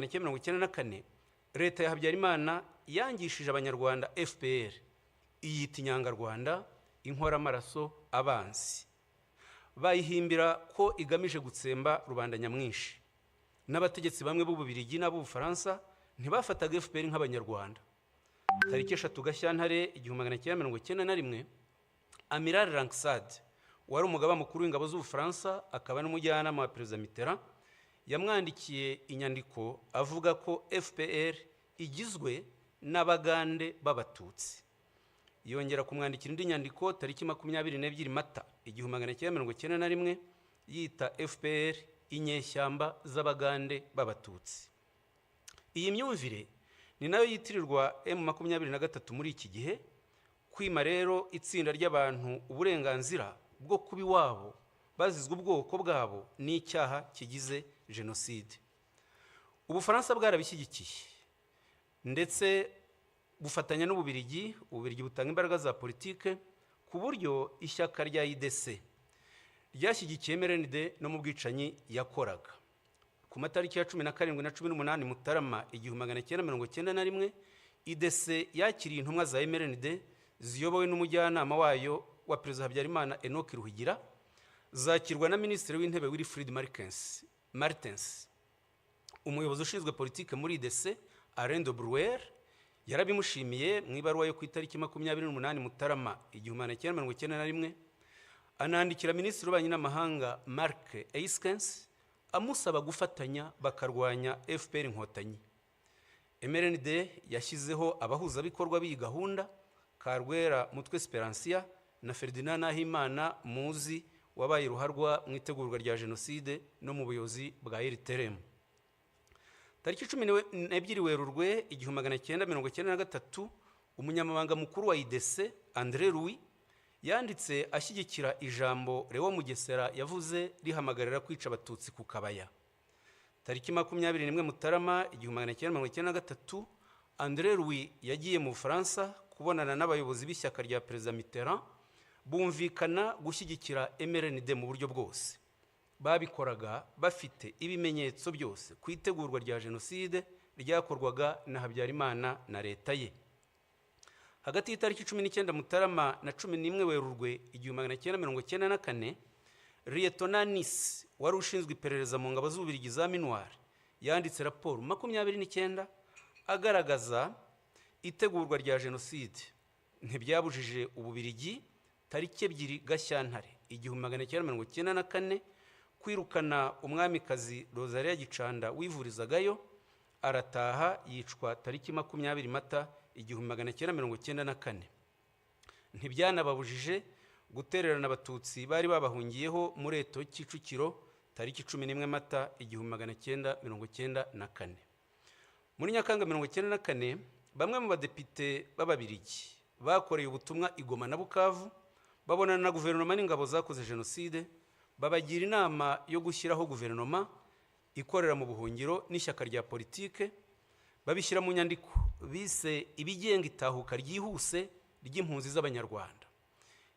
1994 leta ya Habyarimana yangishije abanyarwanda FPR iyita inyangarwanda, inkoramaraso, abanzi. Bayihimbira ko igamije gutsemba rubanda nyamwinshi. N'abategetsi bamwe b'Ububirigi n'Abufaransa ntibafataga FPR nk'abanyarwanda. Tariki 3 Gashyantare 1991, Amiral Langsade wari umugaba mukuru w'ingabo z'Ubufaransa akaba n'umujyanama wa Perezida Mitterrand yamwandikiye inyandiko avuga ko FPR igizwe n'abagande b'Abatutsi. Yongera kumwandikira indi nyandiko tariki 22 Mata 1991 yita FPR inyeshyamba z'abagande b'Abatutsi. Iyi myumvire ni nayo yitirirwa M23 muri iki gihe, kwima rero itsinda ry'abantu uburenganzira bwo kuba iwabo bazizwe ubwoko bwabo n'icyaha kigize Jenoside. Ubufaransa bwarabishyigikiye ndetse bufatanya n'Ububirigi. Ububirigi butanga imbaraga za politike ku buryo ishyaka rya IDC ryashyigikiye MRND no mu bwicanyi yakoraga. Ku matariki ya 17 na 18 Mutarama 1991, IDC yakiriye intumwa za MRND ziyobowe n'umujyanama wayo wa Perezida Habyarimana Enoch Ruhigira, zakirwa na Minisitiri w'Intebe Wilfried Martens. Umuyobozi ushinzwe politike muri IDC Alain de Brouwer yarabimushimiye mu ibaruwa yo ku itariki 28 Mutarama 1991, anandikira Minisitiri w'Ububanyi n'Amahanga Marc Eiskens amusaba gufatanya bakarwanya FPR inkotanyi. MRND yashyizeho abahuzabikorwa b'iyi gahunda, Karwera Mutwe Speransia na Ferdinand Nahimana muzi wabaye ruharwa mu itegurwa rya Jenoside no mu buyobozi bwa RTRM. Tariki 12 Werurwe 1993, umunyamabanga mukuru wa IDC André Louis yanditse ashyigikira ijambo Lewo Mugesera yavuze rihamagarira kwica Abatutsi ku Kabaya. Tariki 21 Mutarama 1993, André Louis yagiye mu Bufaransa kubonana n'abayobozi b'ishyaka rya Perezida Mitterrand, bumvikana gushyigikira MRND mu buryo bwose. Babikoraga bafite ibimenyetso byose ku itegurwa rya Jenoside ryakorwaga na Habyarimana na leta ye. Hagati y'itariki 19 Mutarama na 11 Werurwe 1994, Lieutenant Nice wari ushinzwe iperereza mu ngabo z'Ububirigi za Minuar yanditse raporo 29 agaragaza itegurwa rya Jenoside ntibyabujije Ububirigi tariki 2 Gashyantare 1994 kwirukana umwamikazi Rosalia Gicanda wivurizagayo, arataha yicwa tariki 20 Mata 1994. Ntibyanababujije gutererana Abatutsi bari babahungiyeho muri Eto Kicukiro tariki 11 Mata 1994. Muri Nyakanga 1994, bamwe mu badepite b'Ababirigi bakoreye ubutumwa i Goma na Bukavu babonana na guverinoma n'ingabo zakoze Jenoside, babagira inama yo gushyiraho guverinoma ikorera mu buhungiro n'ishyaka rya politike, babishyira mu nyandiko bise ibigenga itahuka ryihuse ry'impunzi z'Abanyarwanda.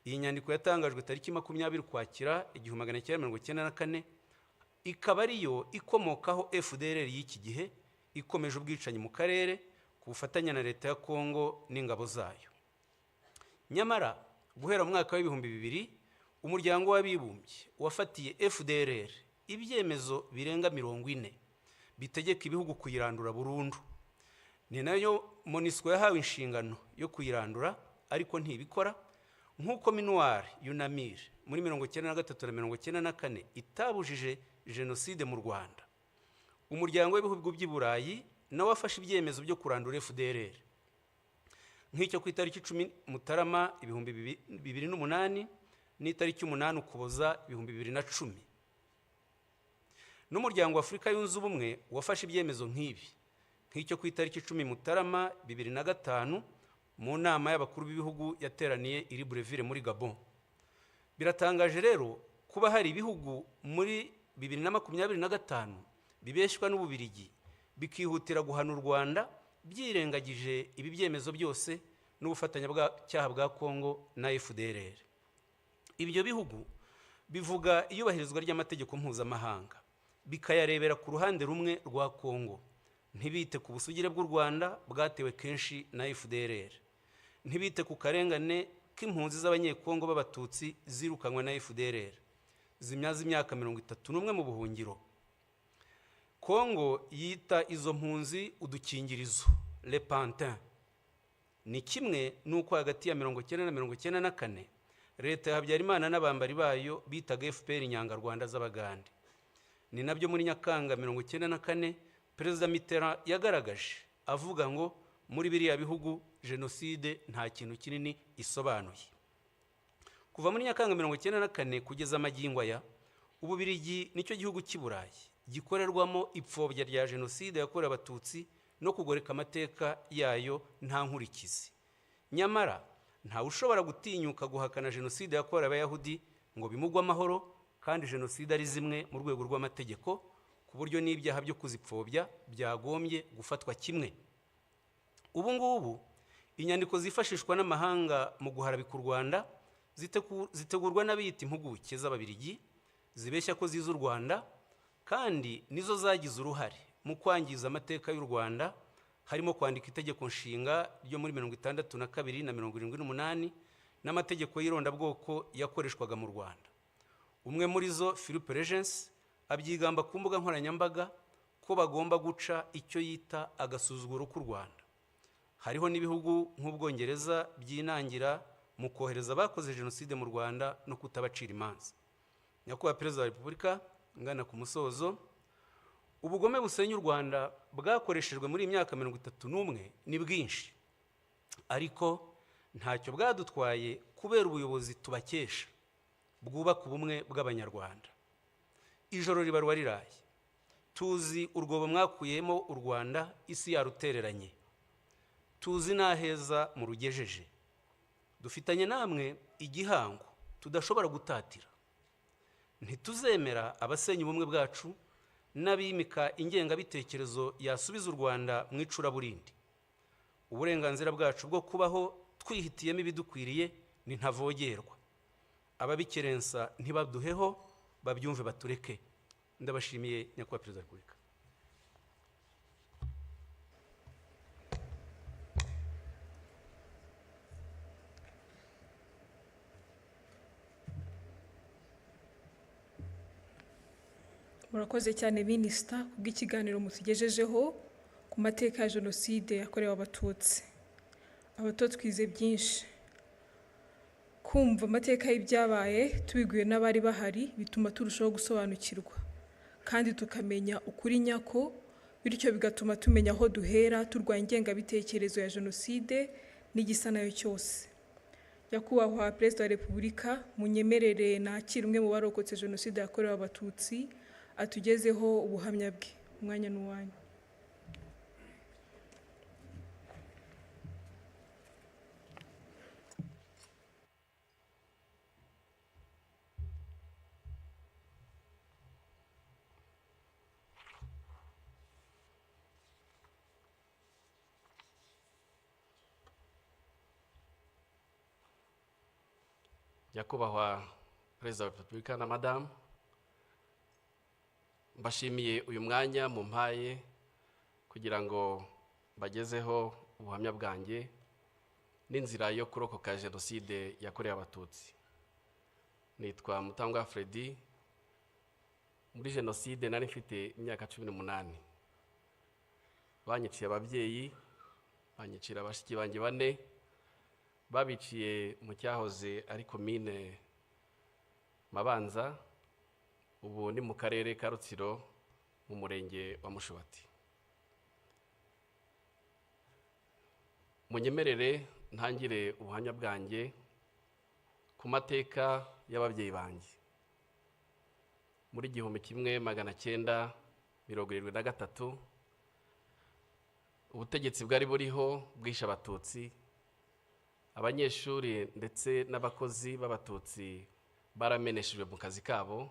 Iyi nyandiko yatangajwe tariki 20 Ukwakira 1994, ikaba ariyo ikomokaho FDLR y'iki gihe ikomeje ubwicanyi mu karere ku bufatanya na leta ya Kongo n'ingabo zayo. Nyamara guhera mu mwaka w'2000, umuryango w'abibumbye wafatiye FDLR ibyemezo birenga 40 bitegeka ibihugu kuyirandura burundu. Ni nayo MONUSCO yahawe inshingano yo kuyirandura, ariko ntibikora, nk'uko Minuar Yunamir muri 1993 na 1994 itabujije Jenoside mu Rwanda. Umuryango w'ibihugu by'i Burayi nawe wafashe ibyemezo byo kurandura FDLR, nk'icyo ku itariki 10 Mutarama 2008 n'itariki 8 Ukuboza 2010. N'umuryango wa Afurika yunze ubumwe wafashe ibyemezo nk'ibi, nk'icyo ku itariki 10 Mutarama 2005 mu nama y'abakuru b'ibihugu yateraniye i Libreville muri Gabon. Biratangaje rero kuba hari ibihugu muri 2025 bibeshwa n'Ububirigi bikihutira guhana u Rwanda byirengagije ibi byemezo byose n'ubufatanya bw'icyaha bwa Kongo na FDLR. Ibyo bihugu bivuga iyubahirizwa ry'amategeko mpuzamahanga, bikayarebera ku ruhande rumwe rwa Kongo, ntibite ku busugire bw'u Rwanda bwatewe kenshi na FDLR, ntibite ku karengane k'impunzi z'abanyekongo b'abatutsi zirukanywe na FDLR zimyaza imyaka 31 mu buhungiro. Kongo yita izo mpunzi udukingirizo, le pantin. Ni kimwe nuko hagati ya 1990 na 1994 leta ya Habyarimana n'abambari bayo bitaga FPR inyangarwanda z'abagande. Ni nabyo muri Nyakanga 1994 Perezida Mitterrand yagaragaje avuga ngo muri biriya bihugu Jenoside nta kintu kinini isobanuye. Kuva muri Nyakanga 1994 kugeza amagingo aya, Ububirigi nicyo gihugu cy'Iburayi gikorerwamo ipfobya rya Jenoside yakorewe Abatutsi no kugoreka amateka yayo nta nkurikizi. Nyamara nta ushobora gutinyuka guhakana Jenoside yakorewe Abayahudi ngo bimugwe amahoro, kandi Jenoside ari zimwe mu rwego rw'amategeko, ku buryo n'ibyaha byo kuzipfobya byagombye gufatwa kimwe. Ubu ngubu inyandiko zifashishwa n'amahanga mu guharabika u Rwanda zitegurwa n'abiyita impuguke z'Ababirigi zibeshya ko ziza u Rwanda, kandi nizo zagize uruhare mu kwangiza amateka y'u Rwanda, harimo kwandika itegeko nshinga ryo muri 62 na 78 n'amategeko y'irondabwoko yakoreshwaga mu Rwanda. Umwe muri zo, Philippe Regency, abyigamba ku mbuga nkoranyambaga ko bagomba guca icyo yita agasuzuguro k'u Rwanda. Hariho n'ibihugu nk'Ubwongereza byinangira mu kohereza abakoze Jenoside mu Rwanda no kutabacira imanza. Nyakubahwa Perezida wa Repubulika, ngana ku musozo, ubugome busenya u Rwanda bwakoreshejwe muri imyaka 31 ni bwinshi, ariko ntacyo bwadutwaye kubera ubuyobozi tubakesha bwubaka ubumwe bw'Abanyarwanda. Ijoro ribarwa riraye, tuzi urwobo mwakuyemo u Rwanda isi yarutereranye, tuzi n'aheza mu rugejeje. Dufitanye namwe igihango tudashobora gutatira. Ntituzemera abasenya ubumwe bwacu n'abimika ingengabitekerezo yasubiza u Rwanda mu icuraburindi. Uburenganzira bwacu bwo kubaho twihitiyemo ibidukwiriye ni ntavogerwa. Ababikerensa ntibaduheho, babyumve batureke. Ndabashimiye Nyakubahwa Perezida wa Repubulika. Murakoze cyane Minisita kubw'ikiganiro mutugejejeho ku mateka ya Jenoside yakorewe Abatutsi. Abatutsi twize byinshi. Kumva amateka y'ibyabaye tubiguye n'abari bahari bituma turushaho gusobanukirwa, kandi tukamenya ukuri nyako, bityo bigatuma tumenya aho duhera turwanya ingengabitekerezo ya Jenoside n'igisa nayo cyose. Nyakubahwa Perezida wa Repubulika, munyemerere nakira umwe mu barokotse Jenoside yakorewe Abatutsi atugezeho ubuhamya bwe. Umwanya n'uwanyu. Nyakubahwa Perezida wa Repubulika na Madamu, mbashimiye uyu mwanya mumpaye kugira ngo bagezeho ubuhamya bwanjye n'inzira yo kurokoka Jenoside yakorewe Abatutsi. Nitwa Mutangwa Freddy. Muri Jenoside nari mfite imyaka 18. Banyiciye ababyeyi, banyicira abashiki banjye 4, babiciye mu cyahoze ari komine Mabanza, ubu ni mu karere ka Rutsiro mu murenge wa Mushubati. Munyemerere ntangire ubuhamya bwanjye ku mateka y'ababyeyi banjye. Muri 1973 ubutegetsi bwari buriho bwishe Abatutsi. Abanyeshuri ndetse n'abakozi b'Abatutsi barameneshejwe mu kazi kabo.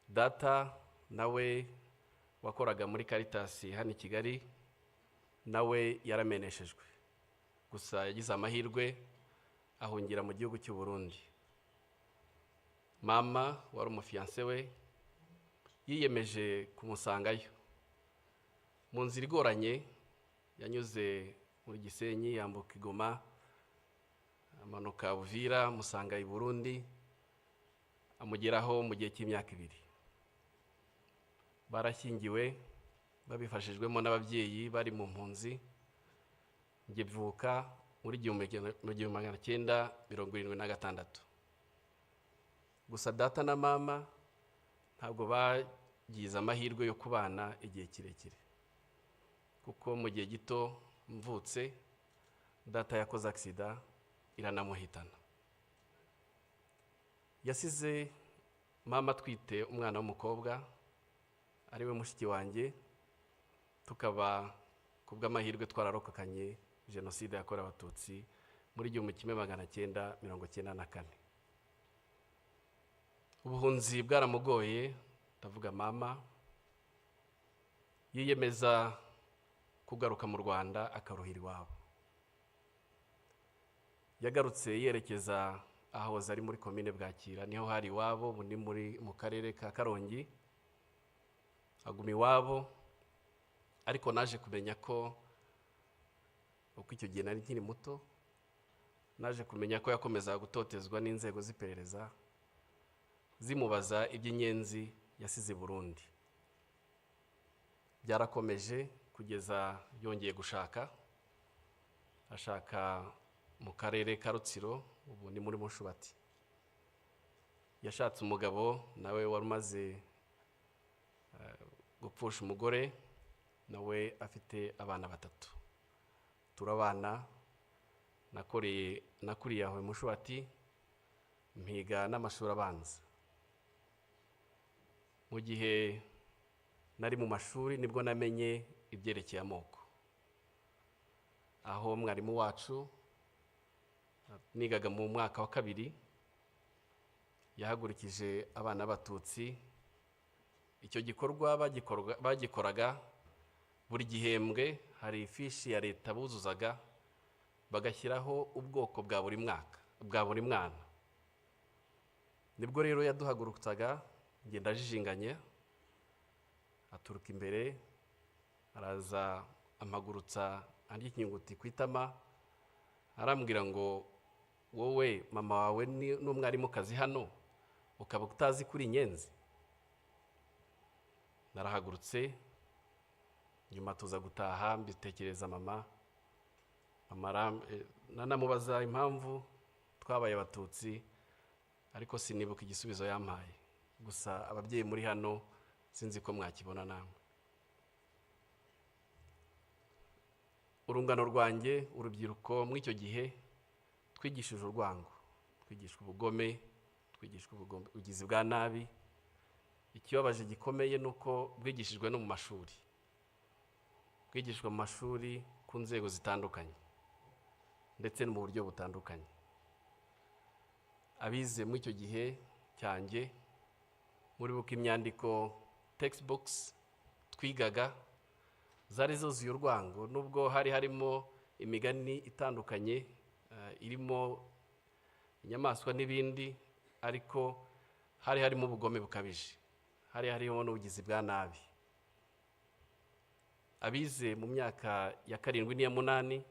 Data nawe wakoraga muri Caritas hano i Kigali nawe yarameneshejwe, gusa yagize amahirwe ahungira mu gihugu cy'u Burundi. Mama wari umufiancé we yiyemeje kumusangayo, mu nzira igoranye yanyuze muri Gisenyi yambuka Igoma amanuka Uvira musanga i Burundi amugeraho mu gihe cy'imyaka 2. Barashyingiwe babifashijwemo n'ababyeyi bari mu mpunzi. Njye mvuka muri 1976. Gusa data na mama ntabwo bagize amahirwe yo kubana igihe kirekire, kuko mu gihe gito mvutse data yakoze accident iranamuhitana. Yasize mama twite umwana w'umukobwa ariwe mushiki wanjye, tukaba kubw'amahirwe twararokokanye Jenoside yakorewe Abatutsi muri 1994. Ubuhunzi bwaramugoye, ndavuga mama yiyemeza kugaruka mu Rwanda akaruhira iwabo. Yagarutse yerekeza ahoze ari muri komine Bwakira, niho hari iwabo, ubu ni mu karere ka Karongi. Aguma iwabo, ariko naje kumenya ko uko icyo gihe nari nkiri muto, naje kumenya ko yakomeza gutotezwa n'inzego z'iperereza zimubaza iby'inyenzi yasize Burundi. Byarakomeje kugeza yongeye gushaka, ashaka mu karere ka Rutsiro, ubu ni muri Mushubati. Yashatse umugabo nawe wari umaze gupfusha umugore, nawe afite abana 3. Turabana, nakuriye aho Mushubati, mpiga n'amashuri abanza. Mu gihe nari mu mashuri nibwo namenye ibyerekeye amoko, aho mwarimu wacu nigaga mu mwaka wa 2 yahagurikije abana b'Abatutsi. Icyo gikorwa bagikoraga buri gihembwe, hari ifishi ya leta buzuzaga bagashyiraho ubwoko bwa buri mwaka, bwa buri mwana. Nibwo rero yaduhagurutsaga, ngenda jijinganye, aturuka imbere araza amagurutsa andi ikinyuguti kwitama, arambwira ngo wowe mama wawe n'umwarimu kazi hano ukaba utazi kuri inyenzi. Narahagurutse, nyuma tuza gutaha mbitekereza mama nanamubaza impamvu twabaye Abatutsi, ariko sinibuka igisubizo yampaye. Gusa ababyeyi muri hano sinzi ko mwakibona namwe. Urungano rwanjye, urubyiruko muri icyo gihe twigishije urwango, twigishwa ubugome, twigishwa ubugizi bwa nabi. Ikibabaje gikomeye nuko bwigishijwe no mu mashuri, bwigishwa mu mashuri ku nzego zitandukanye ndetse no mu buryo butandukanye. Abize muri icyo gihe cyanjye muri buka imyandiko textbooks twigaga zari zuzuye urwango, nubwo hari harimo imigani itandukanye irimo inyamaswa n'ibindi, ariko hari harimo ubugome bukabije, hari harimo n'ubugizi bwa nabi. Abize mu myaka ya 7 n'iya 8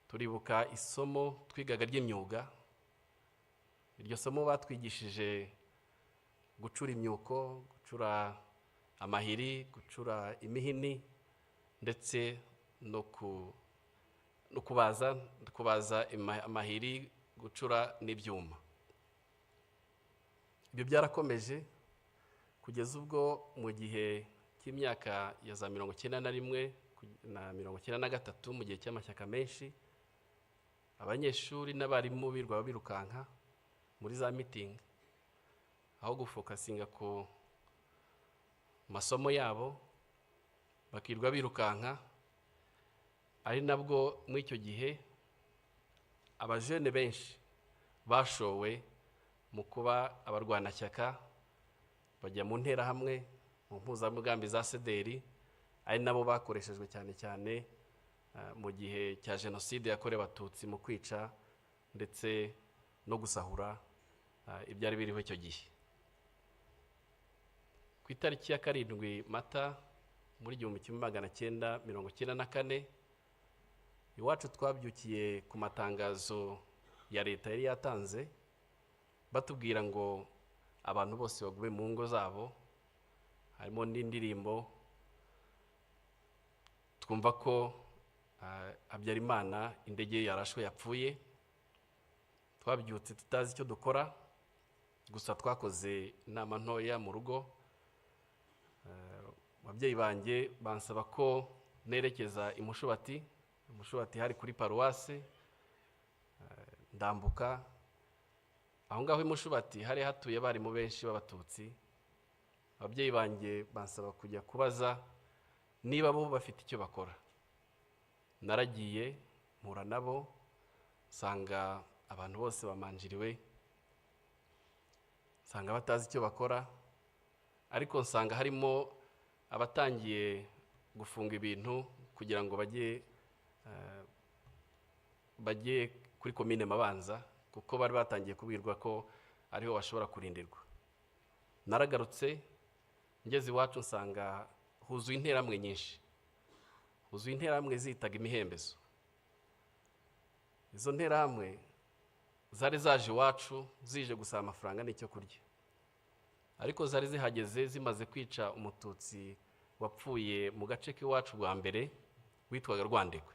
turibuka isomo twigaga ry'imyuga. Iryo somo batwigishije gucura imyuko, gucura amahiri, gucura imihini, ndetse no kubaza amahiri, gucura n'ibyuma. Ibyo byarakomeje kugeza ubwo mu gihe cy'imyaka ya za 91 na 93, mu gihe cy'amashyaka menshi, abanyeshuri n'abarimu birwa birukanka muri za meeting, aho gufokasinga ku masomo yabo bakirwa birukanka. Ari nabwo muri icyo gihe abajene benshi bashowe mu kuba abarwanashyaka, bajya mu ntera hamwe mu mpuzamugambi za sederi, ari nabo bakoreshejwe cyane cyane mu gihe cya Jenoside yakorewe Abatutsi mu kwica ndetse no gusahura ibyari biriho icyo gihe. Ku itariki ya 7 Mata muri 1994 iwacu twabyukiye ku matangazo ya leta yari yatanze batubwira ngo abantu bose bagume mu ngo zabo, harimo n'indirimbo twumva ko Habyarimana indege yarashwe yapfuye. Twabyutse tutazi icyo dukora, gusa twakoze inama ntoya mu rugo. Ababyeyi banjye bansaba ko nerekeza imushubati hari kuri paruwase. Ndambuka aho ngaho imushubati hari hatuye bari mu benshi b'abatutsi. Ababyeyi banjye bansaba kujya kubaza niba bo bafite icyo bakora. Naragiye mpura nabo, nsanga abantu bose bamanjiriwe, nsanga batazi icyo bakora, ariko nsanga harimo abatangiye gufunga ibintu kugira ngo bajye kuri komine Mabanza, kuko bari batangiye kubwirwa ko ariho bashobora kurindirwa. Naragarutse ngeze iwacu nsanga huzuye interamwe nyinshi, huzuye interamwe zitaga imihembezo. Izo interamwe zari zaje iwacu zije gusaba amafaranga n'icyo kurya, ariko zari zihageze zimaze kwica umututsi wapfuye mu gace k'iwacu bwa mbere witwaga Rwandekwe.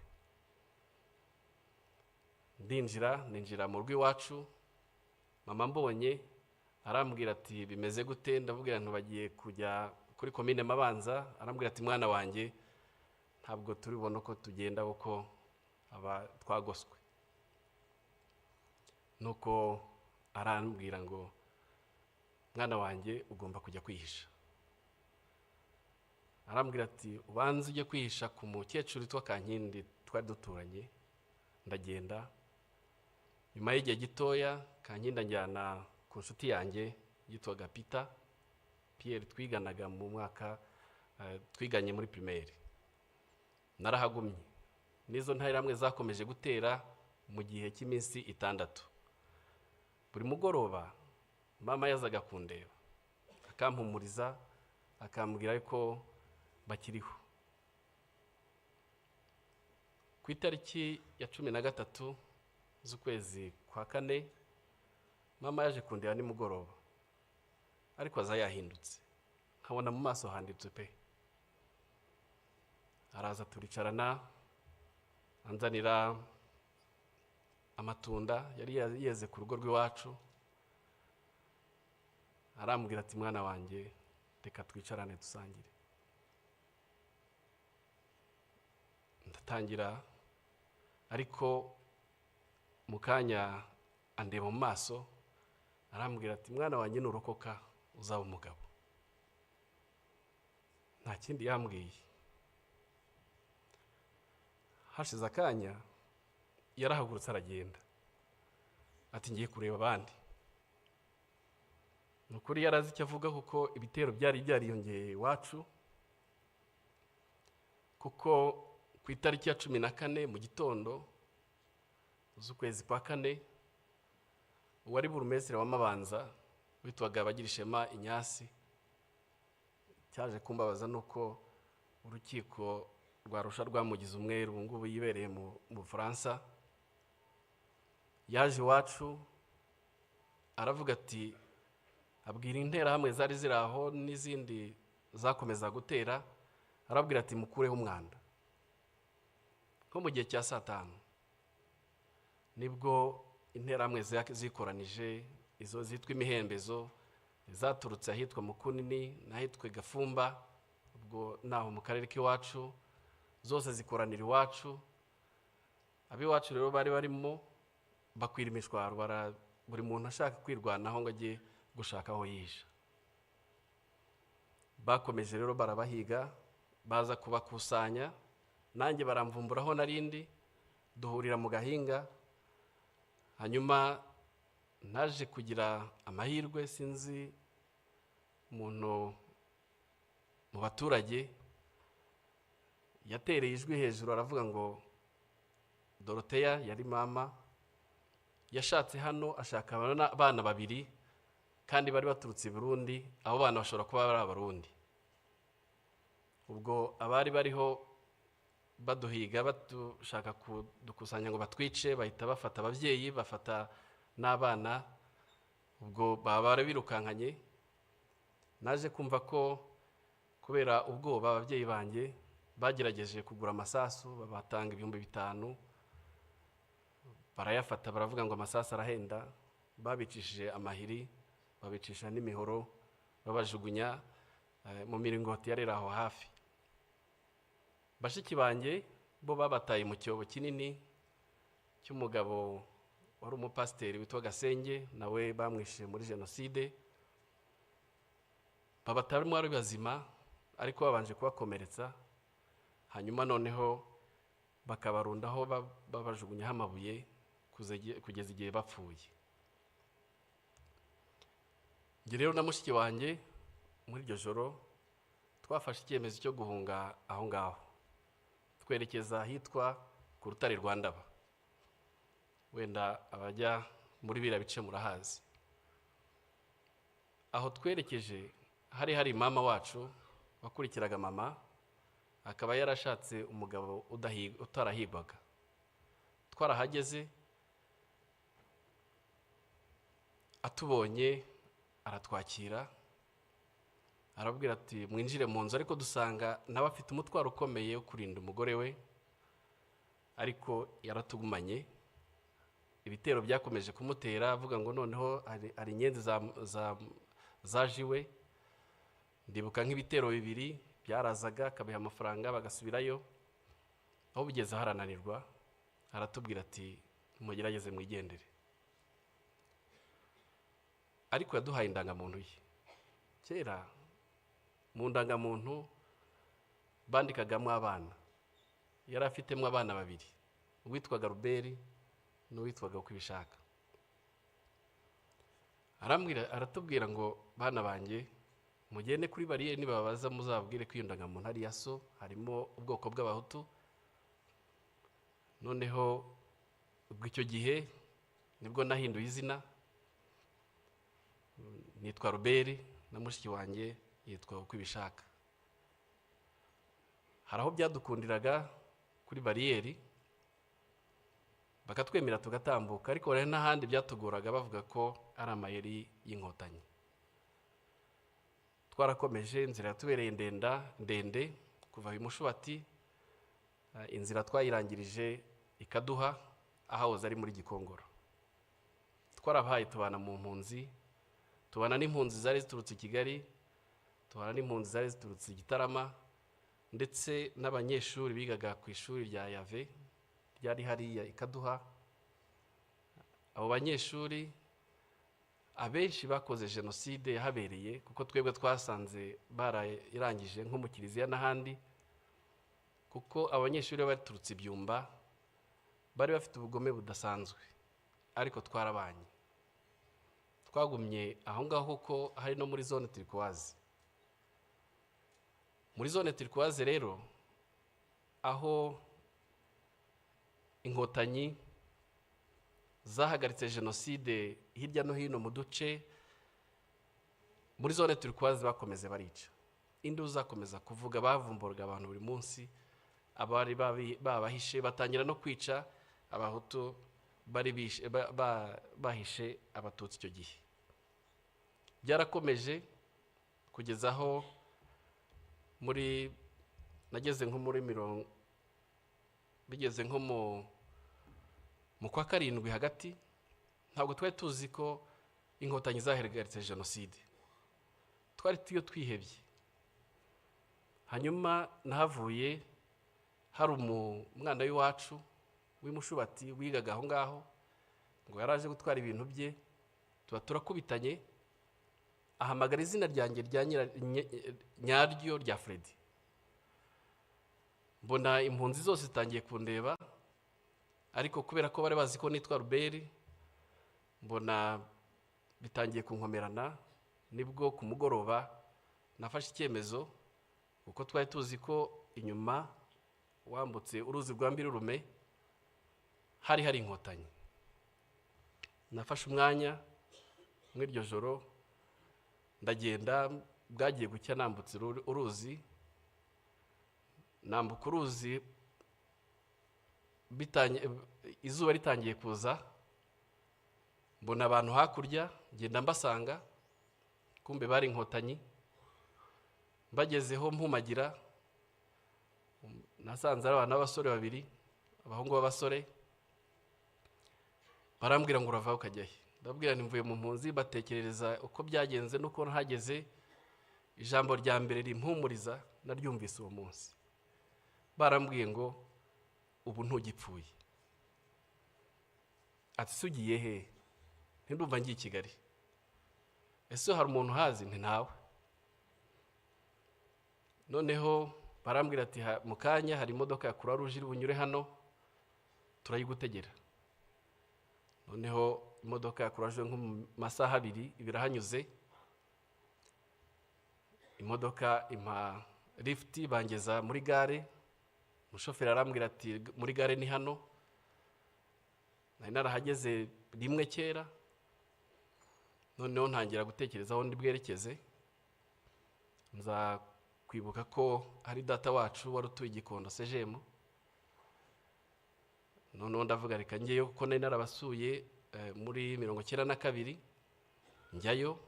Ninjira mu rugo iwacu, mama mbonye arambwira ati bimeze gute? Ndabwira ntubagiye kujya kuri komine Mabanza. Arambwira ati mwana wanjye ntabwo turibona ko tugenda kuko twagoswe. Nuko arambwira ngo mwana wanjye ugomba kujya kwihisha. Arambwira ati ubanze ujye kwihisha ku mukecuru witwa Kankindi twari duturanye. Ndagenda, nyuma y'igihe gitoya Kankindi anjyana ku nshuti yanjye yitwaga Pierre, twiganaga mu mwaka twiganye muri primaire. Narahagumye, nizo ntayiramwe zakomeje gutera mu gihe cy'iminsi 6. Buri mugoroba mama yazaga kundeba akampumuriza, akambwira ko bakiriho. Ku itariki ya 13 z'ukwezi kwa 4 mama yaje kundeba nimugoroba, ariko aza yahindutse, nkabona mu maso handitse pe. Araza turicarana, anzanira amatunda yari yeze ku rugo rw'iwacu. Arambwira ati mwana wanjye reka twicarane dusangire. Ndatangira, ariko mu kanya andeba mu maso, arambwira ati mwana wanjye nurokoka uzaba umugabo. Nta kindi yambwiye. Hashize akanya yarahagurutse aragenda, ati ngiye kureba abandi. Nukuri yarazi icyo avuga, kuko ibitero byari byariyongeye iwacu, kuko ku itariki ya 14 mu gitondo z'ukwezi kwa 4 uwari burumestre wa Mabanza witwaga Bagirishema Inyasi cyaje kumbabaza nuko urukiko rwa Arusha rwamugize umweru ngubu yibereye mu Bufaransa. Yaje iwacu aravuga ati abwira intera hamwe zari ziraho n'izindi zakomeza gutera, arabwira ati mukureho umwanda. Ko mu gihe cya 5 nibwo intera hamwe zikoranije, izo zitwa imihembezo zaturutse ahitwa Mukunini n'ahitwa Gafumba, ubwo naho mu karere k'iwacu, zose zikoranira iwacu. Abiwacu rero bari barimo bakwira imishwaro, buri muntu ashaka kwirwanaho ngo ajye gushaka aho yihisha. Bakomeje rero barabahiga, baza kubakusanya, nanjye baramvumburaho narindi, duhurira mu gahinga. Hanyuma naje kugira amahirwe, sinzi umuntu mu baturage yatereye ijwi hejuru aravuga ngo Dorothea yari mama, yashatse hano ashaka abana 2 kandi bari baturutse i Burundi. Abo bana bashobora kuba bari abarundi. ubwo abari bariho baduhiga batushaka kudukusanya ngo batwice, bahita bafata ababyeyi, bafata n'abana, ubwo baba birukankanye. Naje kumva ko kubera ubwoba ababyeyi banjye bagerageje kugura amasasu, babatanga 5,000, barayafata, baravuga ngo amasasu arahenda, babicishije amahiri, babicisha n'imihoro, babajugunya mu miringoti yarera aho hafi. Bashiki banjye bo babataye mu cyobo kinini cy'umugabo wari umupasiteri witwa Gasenge, nawe bamwishe muri Jenoside. Babatarimo ari bazima, ariko babanje kubakomeretsa, hanyuma noneho bakabarundaho babajugunyaho amabuye kugeza igihe bapfuye. Njye rero na mushiki wanjye muri iryo joro twafashe icyemezo cyo guhunga aho ngaho, twerekeza ahitwa ku rutare rwa Ndaba. Wenda abajya muri biriya bice murahazi. Aho twerekeje hari mama wacu wakurikiraga mama, akaba yarashatse umugabo utarahigwaga. Twarahageze, atubonye aratwakira, arabwira ati mwinjire mu nzu, ariko dusanga nawe afite umutwaro ukomeye wo kurinda umugore we, ariko yaratugumanye. Ibitero byakomeje kumutera, avuga ngo noneho hari inyenzi zajiwe. Ndibuka nk'ibitero 2 byarazaga, akabiha amafaranga bagasubirayo, aho bigeze harananirwa, aratubwira ati mugerageze mwigendere. Ariko yaduhaye indangamuntu ye. Kera mu ndangamuntu bandikagamo abana, yari afitemo abana 2, uwitwaga Ruberi n'uwitwaga Kwibishaka. Aratubwira ngo bana banjye mugende kuri bariyeri, nibabaza muzabwire ko iyo ndangamuntu ari ya so, harimo ubwoko bw'Abahutu. Noneho ubwo icyo gihe nibwo nahinduye izina, nitwa Ruberi na mushiki wanjye yitwa Kwibishaka. Hari aho byadukundiraga kuri bariyeri bakatwemera tugatambuka, ariko hari n'ahandi byatugoraga bavuga ko ari amayeri y'inkotanyi. Twarakomeje, inzira yatubereye ndende kuva i Mushubati, inzira twayirangirije ikaduha ahahoze ari muri Gikongoro. Twarabahaye tubana mu mpunzi, tubana n'impunzi zari ziturutse i Kigali, tubana n'impunzi zari ziturutse i Gitarama, ndetse n'abanyeshuri bigaga ku ishuri rya Yave ryari hariya ikaduha. Abo banyeshuri abenshi bakoze Jenoside yahabereye, kuko twebwe twasanze barayirangije nko mu Kiliziya n'ahandi, kuko abanyeshuri baturutse Ibyumba bari bafite ubugome budasanzwe, ariko twarabanye. Twagumye aho ngaho kuko hari no muri zone turquoise. Muri zone turquoise rero, aho inkotanyi zahagaritse Jenoside hirya no hino mu duce, muri zone turquoise bakomeze barica. Induru zakomeza kuvuga, bavumburaga abantu buri munsi, abari babahishe, batangira no kwica Abahutu bari bahishe Abatutsi icyo gihe. Byarakomeje kugeza aho nageze nko muri bigeze nko mu kwa 7 hagati, ntabwo twari tuzi ko inkotanyi zahagaritse Jenoside. Twari twihebye. Hanyuma nahavuye hari umwana w'iwacu w'imushubati wigaga aho ngaho, ngo yaraje gutwara ibintu bye, turakubitanye, ahamagara izina ryanjye nyaryo rya Freddy. Mbona impunzi zose zitangiye kundeba, ariko kubera ko bari bazi ko nitwa Ruberi, mbona bitangiye kunkomerana. Nibwo ku mugoroba nafashe icyemezo, kuko twari tuzi ko inyuma wambutse uruzi rwa Mbirurume hari inkotanyi. Nafashe umwanya muri iryo joro, ndagenda, bwagiye gucya nambutse uruzi, nambuka uruzi izuba ritangiye kuza, mbona abantu hakurya, ngenda mbasanga, kumbe bari inkotanyi. Bagezeho mpumagira, nasanze ari abana b'abasore babiri, abahungu b'abasore. Barambwira ngo urava ukajya he? Ndababwira nti mvuye mu mpunzi. Batekerereza uko byagenze nuko ntahageze. Ijambo rya mbere rimpumuriza naryumvise uwo munsi. Barambwiye ngo ubu ntugipfuye. Ati se ugiye he? Ndumva ngiye i Kigali. Ese hari umuntu hazi? Nti ntawe. Noneho barambwira ati mu kanya hari imodoka ya Croix-Rouge iri bunyure hano, turayigutegera. Noneho imodoka ya Croix-Rouge nko mu masaha 2 ibirahanyuze. Imodoka impa lift bangeza muri gare. Umushoferi arambwira ati muri gare ni hano. Nari narahageze rimwe kera. Noneho ntangira gutekereza aho ndi bwerekeze. Nza kwibuka ko hari data wacu wari utuye Gikondo Sejemo. Noneho ndavuga reka ngeyo kuko nari narabasuye muri 92 njyayo.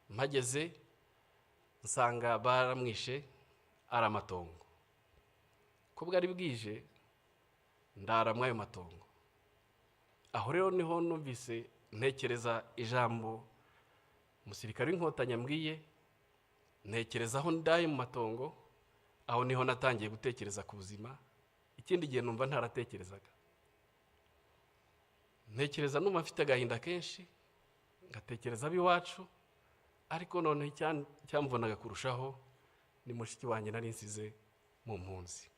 Mpageze nsanga baramwishe ari amatongo. Ko bwari bwije ndara mwayo matongo. Aho rero niho numvise ntekereza ijambo umusirikare w'inkotanyi ambwiye, ntekereza aho ndaye mu matongo. Aho niho natangiye gutekereza ku buzima, ikindi gihe numva ntaratekerezaga. Ntekereza numva mfite agahinda kenshi, ngatekereza ab'iwacu, ariko none cyamvunaga kurushaho ni mushiki wanjye nari nsize mu mpunzi.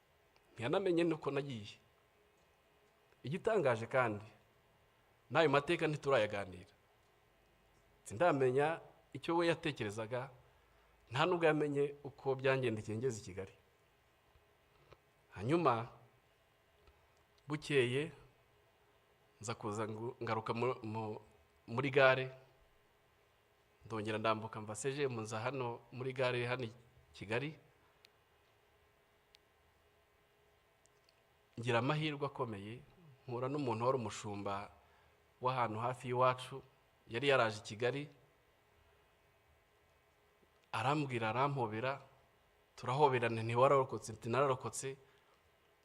Ntiyanamenye nuko nagiye. Igitangaje kandi n'ayo mateka ntiturayaganira. Sindamenya icyo we yatekerezaga, nta nubwo yamenye uko byangendekeye ngeze i Kigali. Hanyuma bukeye nza kuza ngaruka muri gare, ndongera ndambuka mva Sejemo nza hano muri gare hano i Kigali. Ngira amahirwe akomeye, mpura n'umuntu wari umushumba w'ahantu hafi y'iwacu, yari yaraje i Kigali. Arambwira, arampobera, turahoberana. Ntiwararokotse? Nti nararokotse.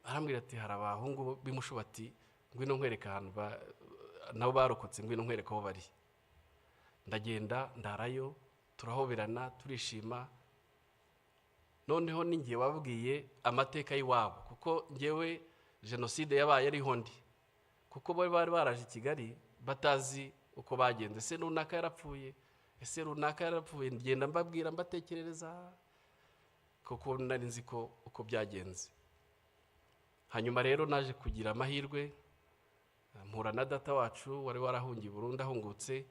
Arambwira ati hari abahungu b'imushubati, ngwino nkwereka ahantu nabo barokotse, ngwino nkwereka aho bari. Ndagenda ndarayo, turahoberana, turishima. Noneho ningiye wabwiye amateka y'iwabo, kuko ngewe Jenoside yabaye ariho ndi, kuko bari baraje i Kigali batazi uko bagenze. Ese runaka yarapfuye, ese runaka yarapfuye. Ngenda mbabwira, mbatekerereza, kuko nari nzi ko uko byagenze. Hanyuma rero naje kugira amahirwe, mpura na data wacu wari warahungiye Burundi, ahungutse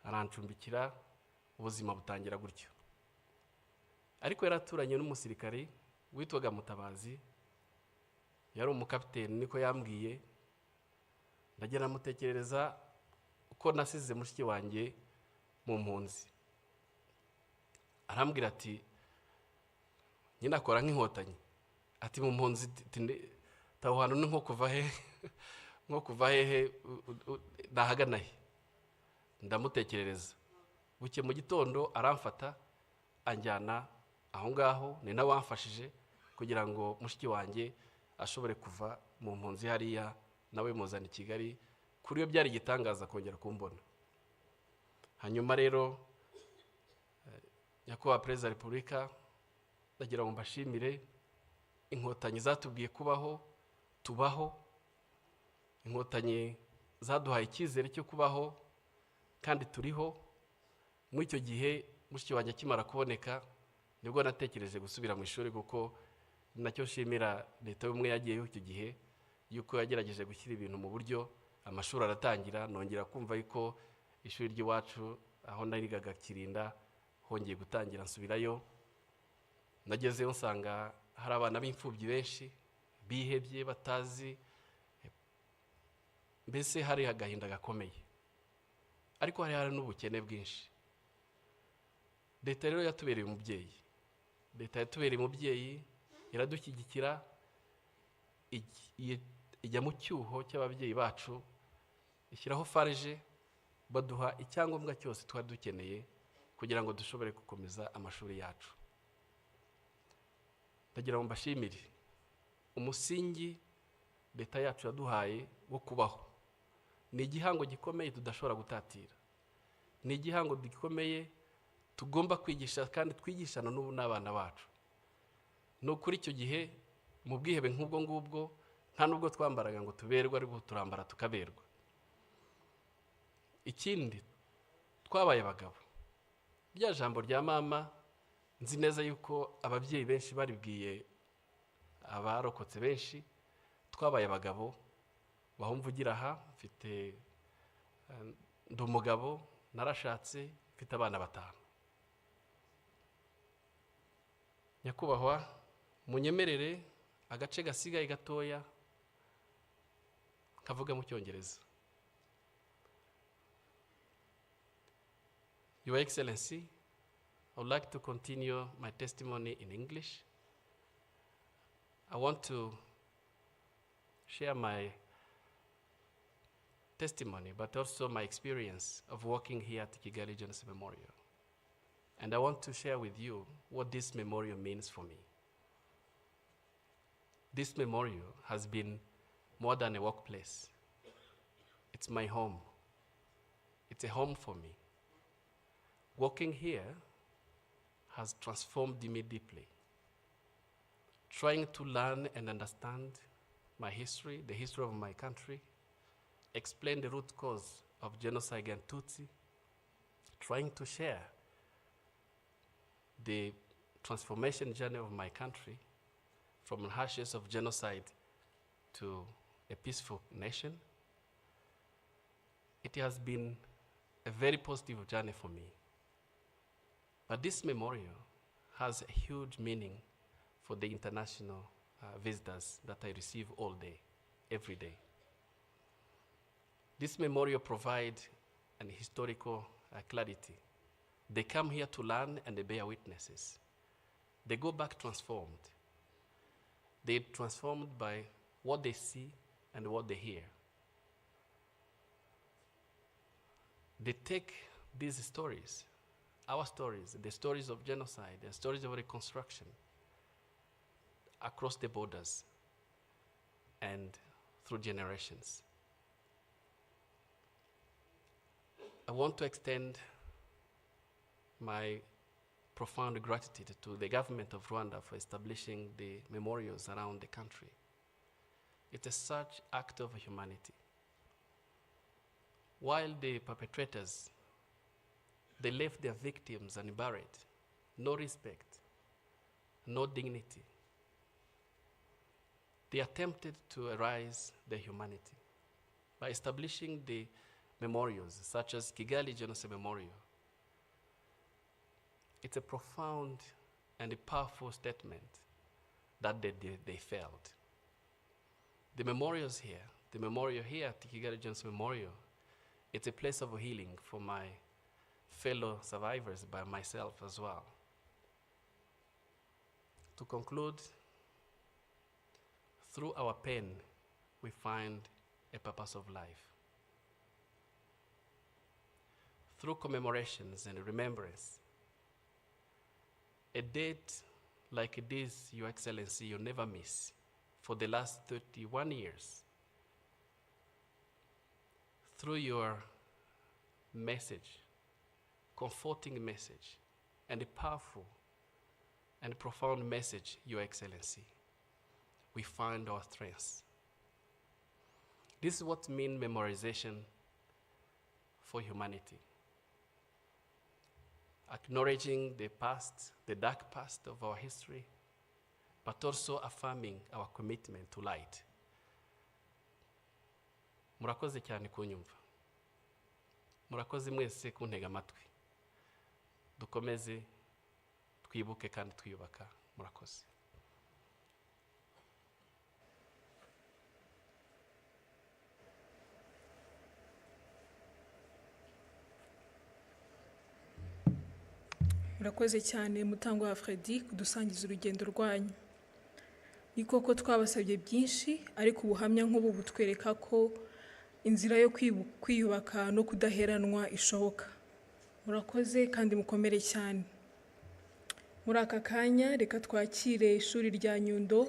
arancumbikira, ubuzima butangira gutyo. Ariko yaraturanye n'umusirikare witwaga Mutabazi, yari umukapiteni niko yambwiye. Ndagera mutekerereza uko nasize mushiki wanjye mu mpunzi. Arambwira ati nyina akora nk'inkotanyi. Ati mu mpunzi tahuhano ni nko kuva hehe nahagana he? Ndamutekerereza. Buke mu gitondo aramfata anjyana aho ngaho, ni nawe wamfashije kugira ngo mushiki wanjye ashobore kuva mu mpunzi hariya, nawe muzana i Kigali. Kuri yo byari igitangaza kongera kumbona. Hanyuma rero Nyakubahwa Perezida wa Repubulika, ndagira ngo mbashimire. Inkotanyi zatubwiye kubaho, tubaho. Inkotanyi zaduhaye icyizere cyo kubaho, kandi turiho. Muri icyo gihe mushiki wanjye akimara kuboneka, nibwo natekereje gusubira mu ishuri, kuko nacyo shimira leta y'ubumwe yagiyeho icyo gihe, yuko yagerageje gushyira ibintu mu buryo. Amashuri aratangira, nongera kumva yuko ishuri ry'iwacu aho narigaga Kirinda hongeye gutangira, nsubirayo. Nagezeyo nsanga hari abana b'imfubyi benshi bihebye, batazi, mbese hari agahinda gakomeye, ariko hari n'ubukene bwinshi. Leta rero yatubereye umubyeyi. Leta yatubereye umubyeyi, iradushyigikira, ijya mu cyuho cy'ababyeyi bacu, ishyiraho farije, baduha icyangombwa cyose twari dukeneye kugira ngo dushobore gukomeza amashuri yacu. Ndagira ngo mbashimire umusingi leta yacu yaduhaye wo kubaho. Ni igihango gikomeye tudashobora gutatira, ni igihango gikomeye tugomba kwigisha kandi twigishana n'abana bacu. No kuri icyo gihe mu bwihebe nk'ubwo ngubwo nta nubwo twambaraga ngo tuberwe, ariko turambara tukaberwa. Ikindi twabaye abagabo. Rya jambo rya mama nzi neza yuko ababyeyi benshi baribwiye abarokotse benshi, twabaye abagabo. Bahumvugira aha, mfite ndi umugabo, narashatse, mfite abana 5. Nyakubahwa, munyemerere agace gasigaye gatoya kavuga mu Cyongereza. Your Excellency, I would like to continue my testimony in English. I want to share my testimony, but also my experience of working here at Kigali Jenoside Memorial. And I want to share with you what this memorial means for me. This memorial has been more than a workplace. It's my home. It's a home for me. Working here has transformed me deeply. Trying to learn and understand my history, the history of my country, explain the root cause of genocide against Tutsi, trying to share the transformation journey of my country from the ashes of genocide to a peaceful nation. It has been a very positive journey for me. But this memorial has a huge meaning for the international visitors that I receive all day, every day. This memorial provides an historical clarity. They come here to learn and they bear witnesses. They go back transformed. They're transformed by what they see and what they hear. They take these stories, our stories, the stories of genocide, the stories of reconstruction, across the borders and through generations. I want to extend my profound gratitude to the government of Rwanda for establishing the memorials around the country. It's a such act of humanity. While the perpetrators, they left their victims unburied, no respect, no dignity. They attempted to erase their humanity by establishing the memorials, such as Kigali Genocide Memorial. It's a profound and a powerful statement that they failed. The memorials here, the memorial here at Kigali Genocide Memorial, it's a place of healing for my fellow survivors, by myself as well. To conclude, through our pain, we find a purpose of life. Through commemorations and remembrance, a date like this, Your Excellency, you'll never miss for the last 31 years. Through your message, comforting message, and a powerful and profound message, Your Excellency, we find our strengths. This is what means memorization for humanity. Acknowledging the past, the dark past of our history, but also affirming our commitment to light. Murakoze cyane kunyumva. Murakoze mwese kuntega amatwi. Dukomeze twibuke kandi twiyubaka. Murakoze. Murakoze cyane Mutangwa Freddy kudusangiza urugendo rwanyu. ni koko twabasabye byinshi ariko ubuhamya nk'ubu butwereka ko inzira yo kwiyubaka no kudaheranwa ishoboka. Murakoze kandi mukomere cyane. Muri aka kanya reka twakire ishuri rya Nyundo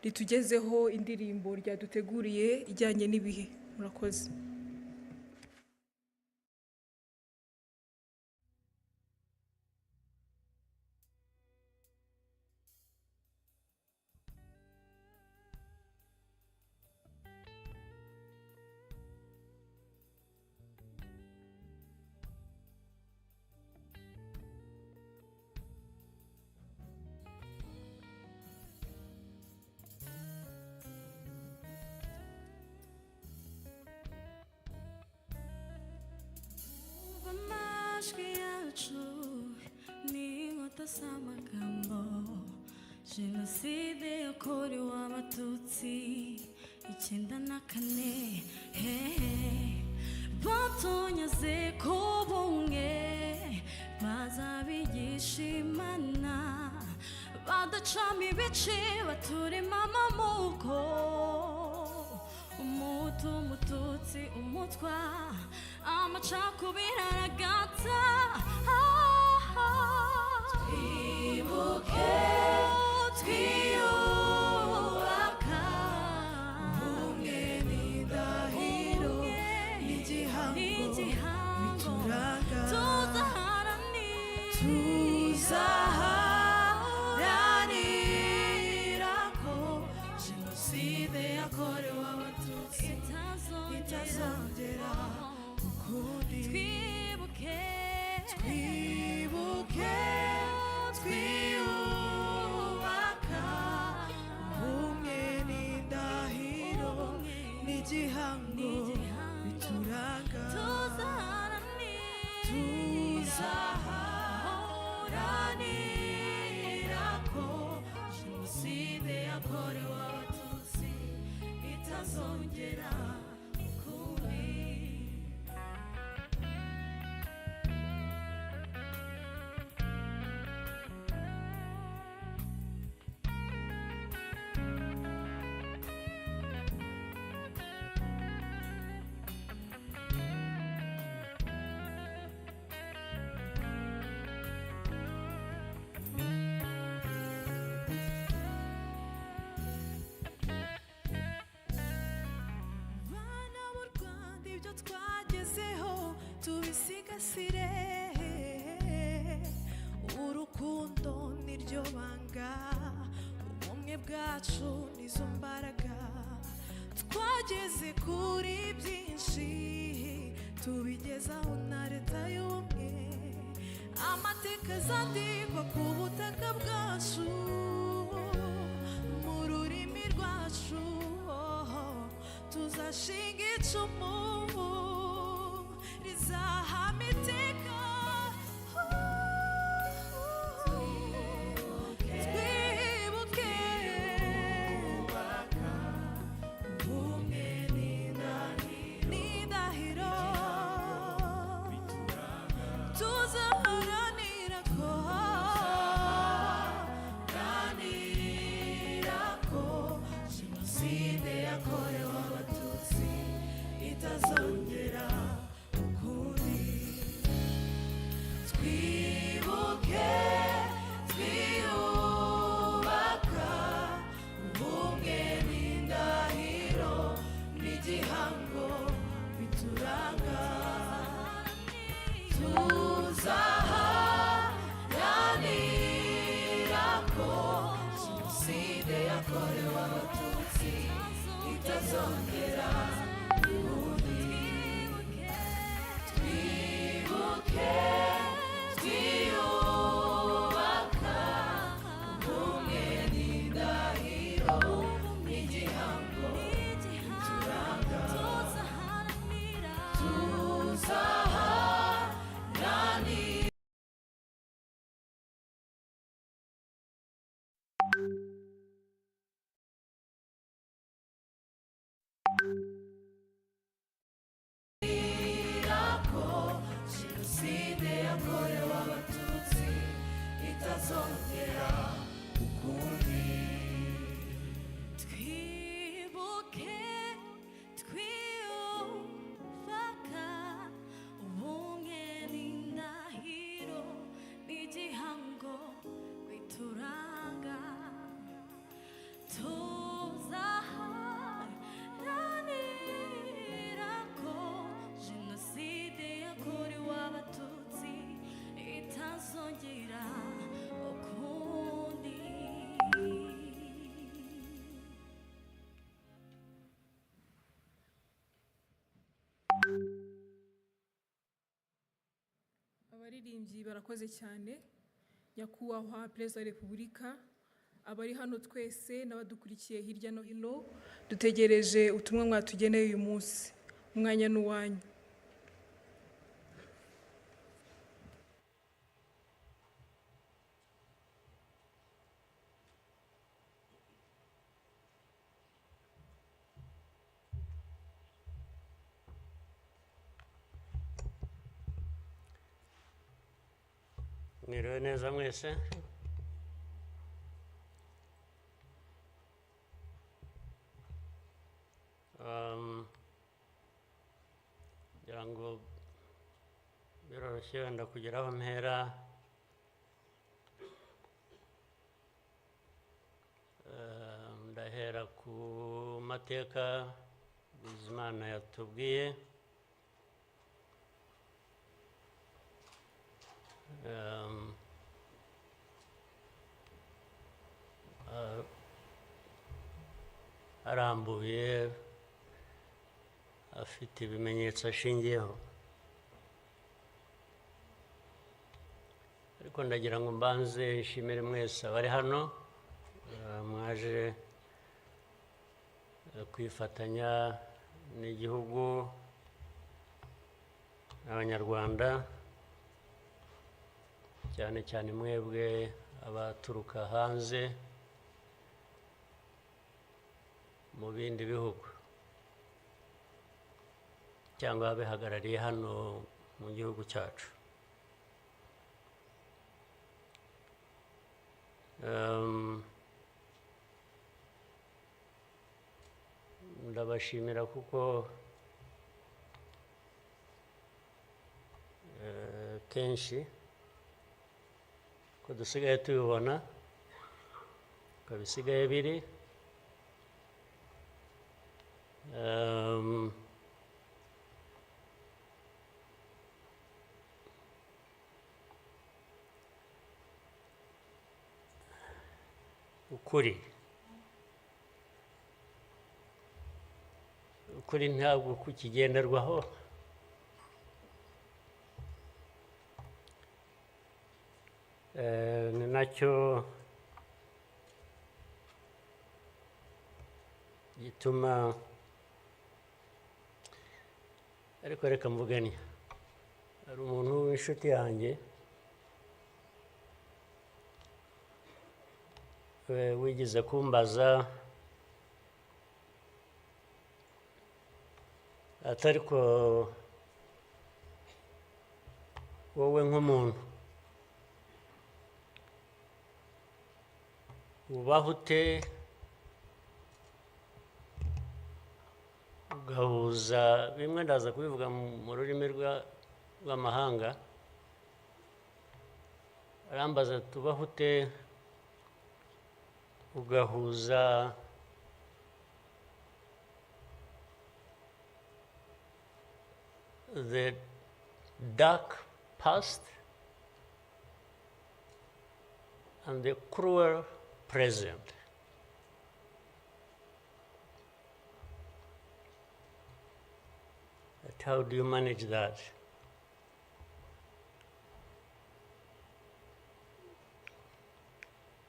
ritugezeho indirimbo ryaduteguriye ijyanye n'ibihe. Murakoze. Jenoside yakorewe Abatutsi 1994 batonyaze ko bumwe bazabigisha Imana badacamo ibice baturema amoko umutu umututsi umutwa amacakubiri aragata twibuke twiyubaka ubumwe n'indahiro n'igihango bituranga tuzaharanira ko Jenoside yakorewe Abatutsi itazongera ukundi. Twibuke twiyubaka ubumwe n'indahiro n'igihango bituranga tuzaharanira ko Jenoside yakorewe Abatutsi itazongera ukundi. Twagezeho tubisigasire urukundo niryo banga ubumwe bwacu nizo mbaraga twageze kuri byinshi tubigezaho na leta y'ubumwe amateka azandikwa ku butaka bwacu mu rurimi rwacu tuzashinga icumu rizahama iteka. Twibuke ubumwe n'indahiro tuzaharanira ko Jenoside yakorewe Abatutsi itazongera ukundi. Twibuke twiyubaka ubumwe n'indahiro n'igihango bituranga tuzaharanira ko Jenoside yakorewe Abatutsi itazongera ukundi. Twibuke twiyubaka ubumwe n'indahiro n'igihango bituranga tuzaharanira twibuke twiyubaka ubumwe n'indahiro n'igihango bituranga tuzaharanira ko jenoside yakorewe abatutsi itazongera ukundi. Abaririmbyi barakoze cyane. Nyakubahwa Perezida wa Repubulika, abari hano twese n'abadukurikiye hirya no hino, dutegereje ubutumwa mwatugeneye uyu munsi. Umwanya ni uwanyu. Mwiriwe neza mwese. Ngira ngo biroroshye wenda kugira aho mpera. Ndahera ku mateka Bizimana yatubwiye. Arambuye afite ibimenyetso ashingiyeho, ariko ndagira ngo mbanze nshimire mwese abari hano mwaje kwifatanya n'igihugu n'abanyarwanda, cyane cyane mwebwe abaturuka hanze mu bindi bihugu cyangwa abihagarariye hano mu gihugu cyacu. Ndabashimira kuko kenshi ko dusigaye tubibona ko bisigaye biri. ukuri ntabwo kukigenderwaho. Ni nacyo gituma, ariko reka mvugane, hari umuntu w'inshuti yanjye wigeze kumbaza ati ariko wowe nk'umuntu ubaho ute ugahuza bimwe, ndaza kubivuga mu rurimi rw'amahanga, arambaza tubaho ute ugahuza the dark past and the cruel present. But how do you manage that?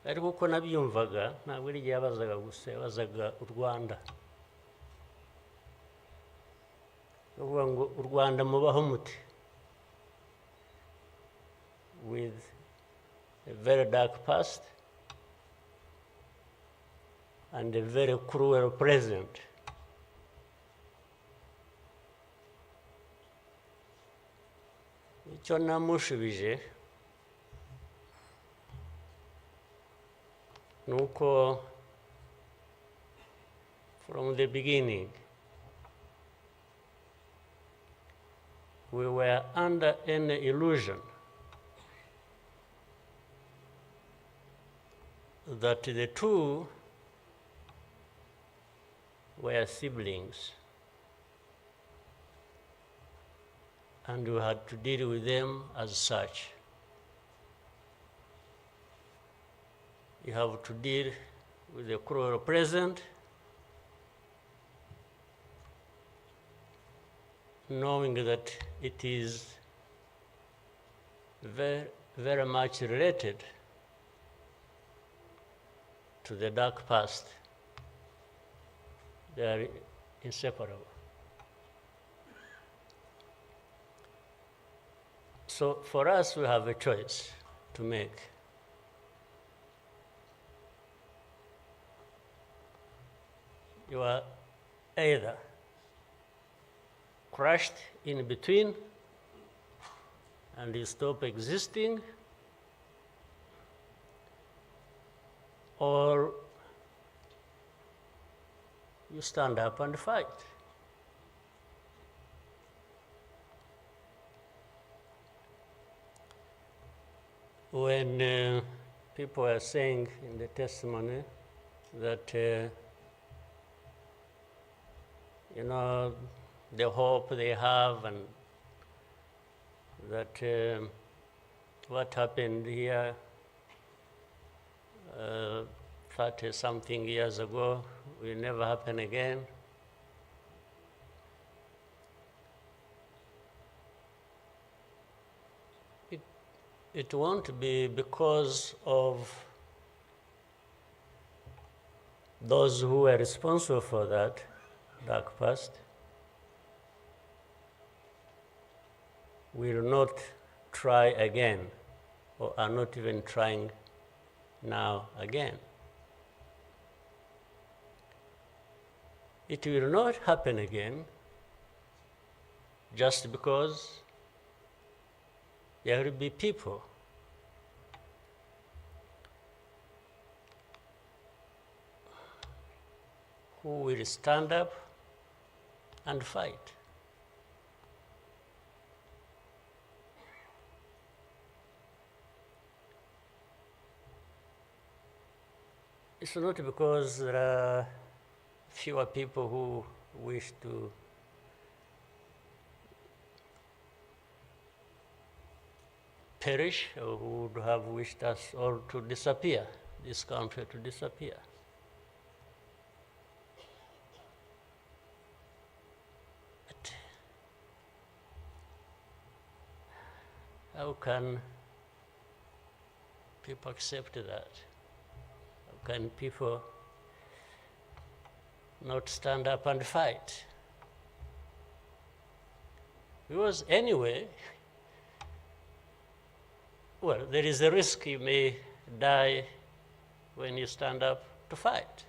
Ariko uko nabyumvaga ntabwo ari igihe yabazaga gusa, yabazaga u Rwanda. Uvuga ngo u Rwanda mubaho muti, with a very dark past and a very cruel present. Icyo namushubije nuko from the beginning. We were under an illusion that the two were siblings, and we had to deal with them as such. You have to deal with the cruel present, knowing that it is very, very much related to the dark past. They are inseparable. So for us, we have a choice to make. You are either crushed in between and you stop existing, or you stand up and fight. When people are saying in the testimony that the hope they have, and that what happened here 30-something years ago will never happen again. It won't be because of those who were responsible for that dark past will not try again, or are not even trying now again. It will not happen again just because there will be people who will stand up and fight. It's not because there are fewer people who wish to perish, or who would have wished us all to disappear, this country to disappear. But how can people accept that? How can people not stand up and fight? Because anyway, well, there is a risk you may die when you stand up to fight.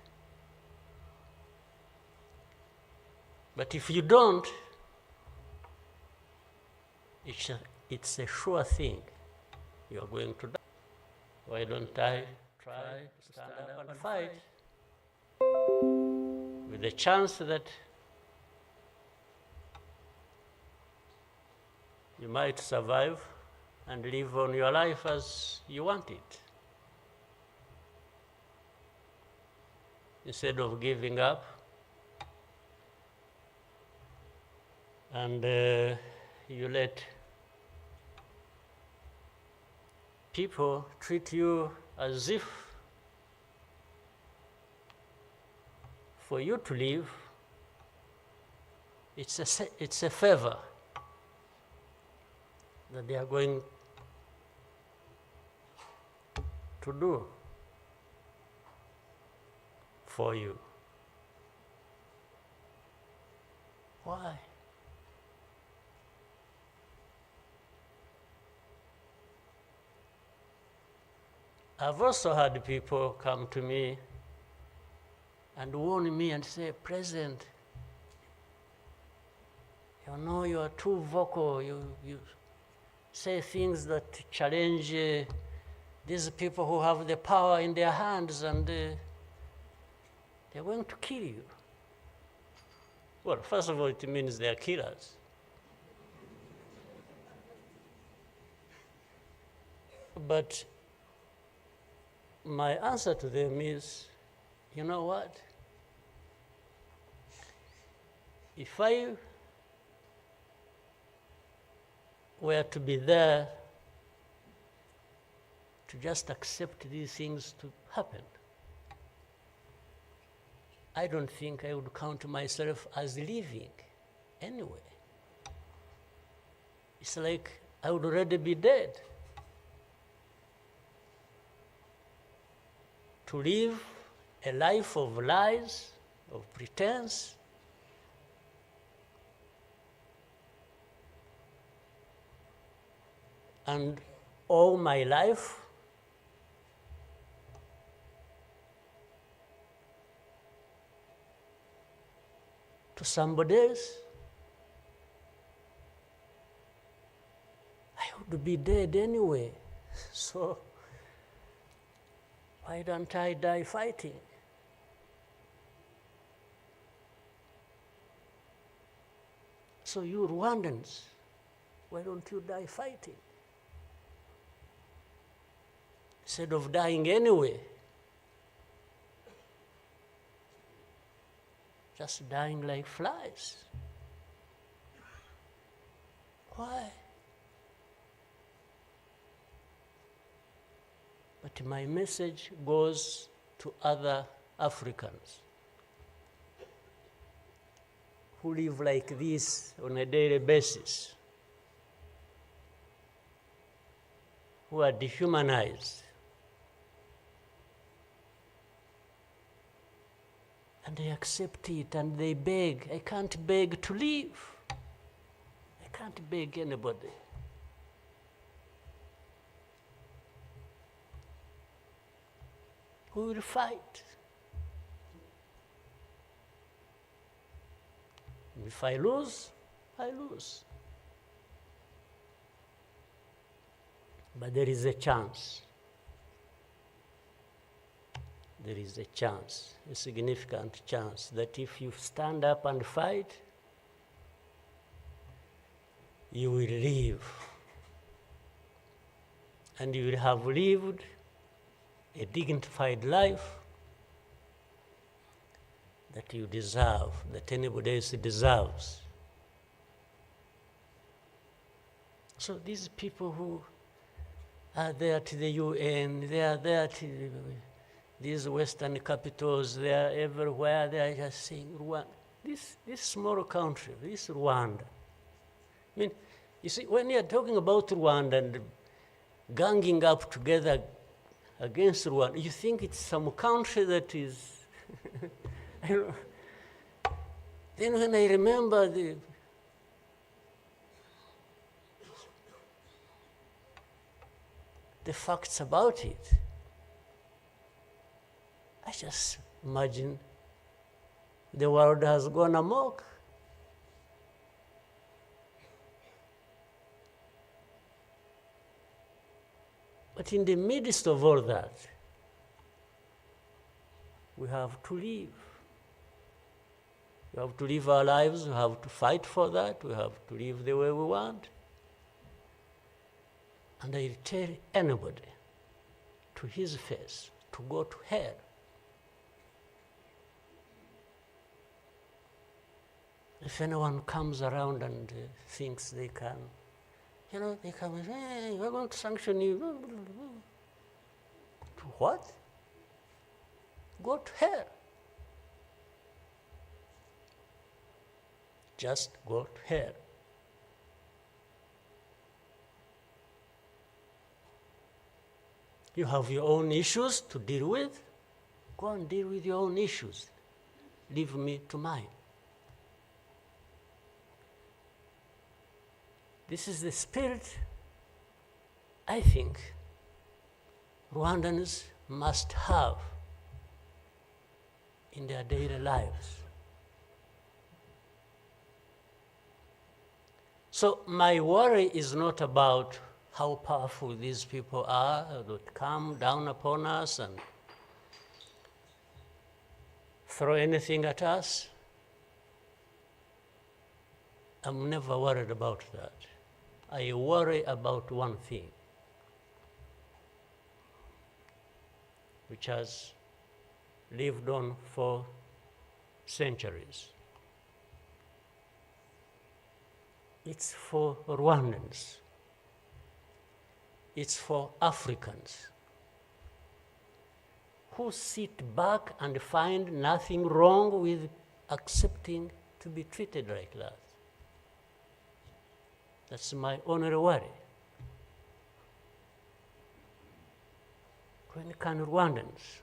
But if you don't, it's a sure thing you are going to die. Why don't I try to stand up and fight with the chance that you might survive and live on your life as you want it, instead of giving up and you let people treat you as if for you to live, it's a favor that they are going to do for you. Why? I've also had people come to me and warn me and say, President, you are too vocal. You say things that challenge these people who have the power in their hands, and they're going to kill you. Well, first of all, it means they are killers. But my answer to them is, you know what? If I were to be there to just accept these things to happen, I don't think I would count myself as living anyway. It's like I would already be dead. To live a life of lies, of pretense, and all my life to somebody else, I would be dead anyway. So why don't I die fighting? So you Rwandans, why don't you die fighting? Instead of dying anyway, just dying like flies. Why? But my message goes to other Africans who live like this on a daily basis, who are dehumanized. And they accept it and they beg. I can't beg to live. I can't beg anybody. We will fight. If I lose, I lose. But there is a chance. There is a chance, a significant chance, that if you stand up and fight, you will live. And you will have lived a dignified life that you deserve, that anybody else deserves. So these people who are there to the UN, they are there to these Western capitals, they are everywhere, they are just saying, Rwanda, this small country, this Rwanda. I mean, you see, when you are talking about Rwanda and ganging up together against Rwanda, you think it's some country that is, I don't know. Then when I remember the facts about it, I just imagine the world has gone amok. But in the midst of all that, we have to live. We have to live our lives, we have to fight for that, we have to live the way we want. And I tell anybody to his face to go to hell. If anyone comes around and thinks they can, they come and say, hey, we're going to sanction you. To what? Go to hell. Just go to hell. You have your own issues to deal with. Go and deal with your own issues. Leave me to mine. This is the spirit, I think, Rwandans must have in their daily lives. So my worry is not about how powerful these people are that come down upon us and throw anything at us. I'm never worried about that. I worry about one thing, which has lived on for centuries. It's for Rwandans. It's for Africans who sit back and find nothing wrong with accepting to be treated like that. That's my only worry. When can Rwandans,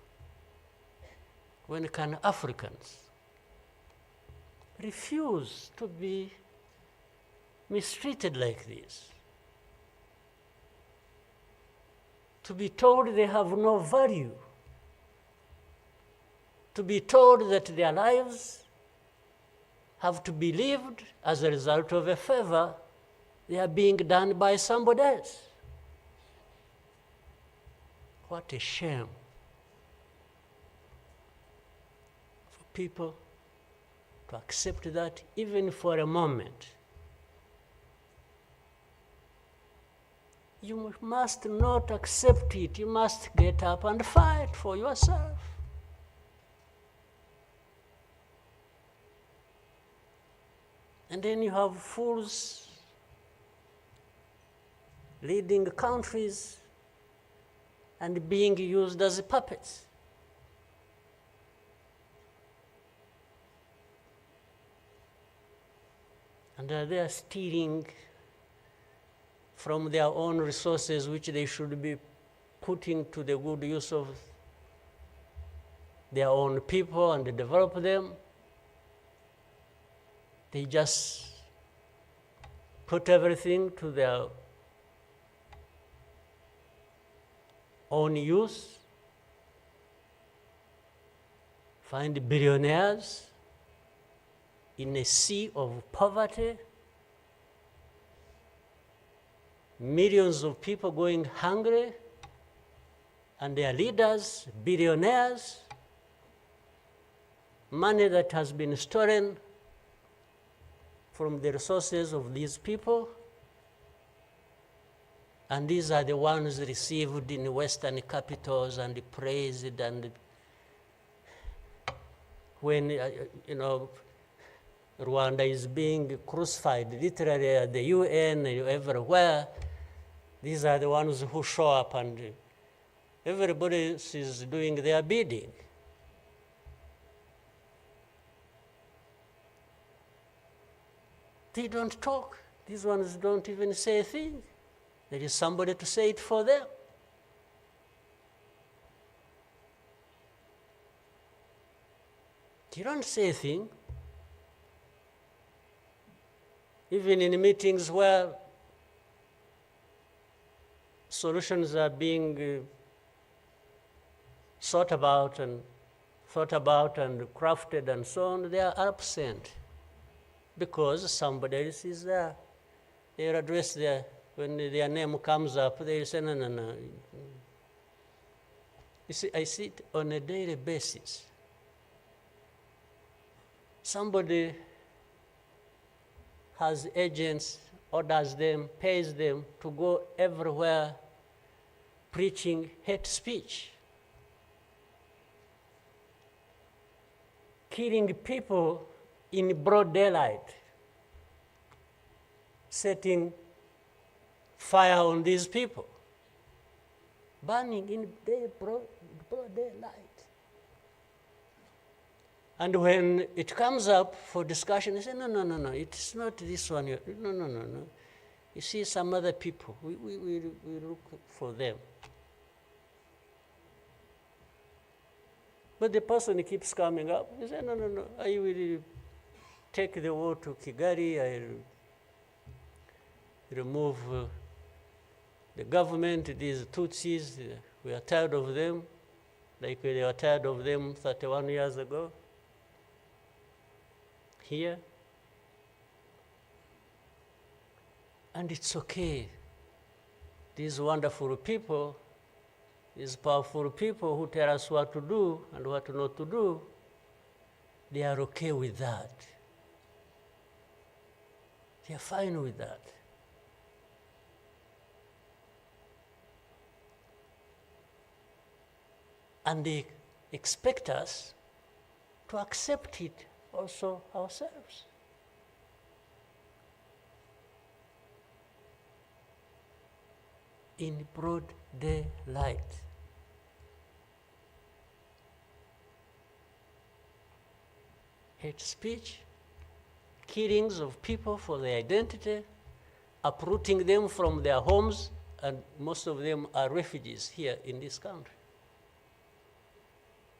when can Africans refuse to be mistreated like this? To be told they have no value, to be told that their lives have to be lived as a result of a favor they are being done by somebody else. What a shame for people to accept that even for a moment. You must not accept it. You must get up and fight for yourself. And then you have fools leading countries and being used as puppets. And they are stealing from their own resources, which they should be putting to the good use of their own people and develop them. They just put everything to their own use, find billionaires in a sea of poverty, millions of people going hungry, and their leaders, billionaires, money that has been stolen from the resources of these people, and these are the ones received in Western capitals and praised, and when, Rwanda is being crucified literally at the UN, everywhere, these are the ones who show up and everybody is doing their bidding. They don't talk. These ones don't even say a thing. There is somebody to say it for them. You don't say a thing. Even in meetings where solutions are being thought about and crafted and so on, they are absent because somebody else is there. They are addressed there. When their name comes up, they say, no. You see, I see it on a daily basis. Somebody has agents, orders them, pays them to go everywhere preaching hate speech, killing people in broad daylight, setting fire on these people, burning in broad daylight. And when it comes up for discussion, they say, no, it's not this one. No. You see some other people, we look for them. But the person keeps coming up. He says, no, I will take the war to Kigali, I remove the government, these Tutsis, we are tired of them, like we were tired of them 31 years ago. Here. And it's okay. These wonderful people, these powerful people who tell us what to do and what not to do, they are okay with that. They are fine with that. And they expect us to accept it also ourselves. In broad daylight. Hate speech, killings of people for their identity, uprooting them from their homes, and most of them are refugees here in this country.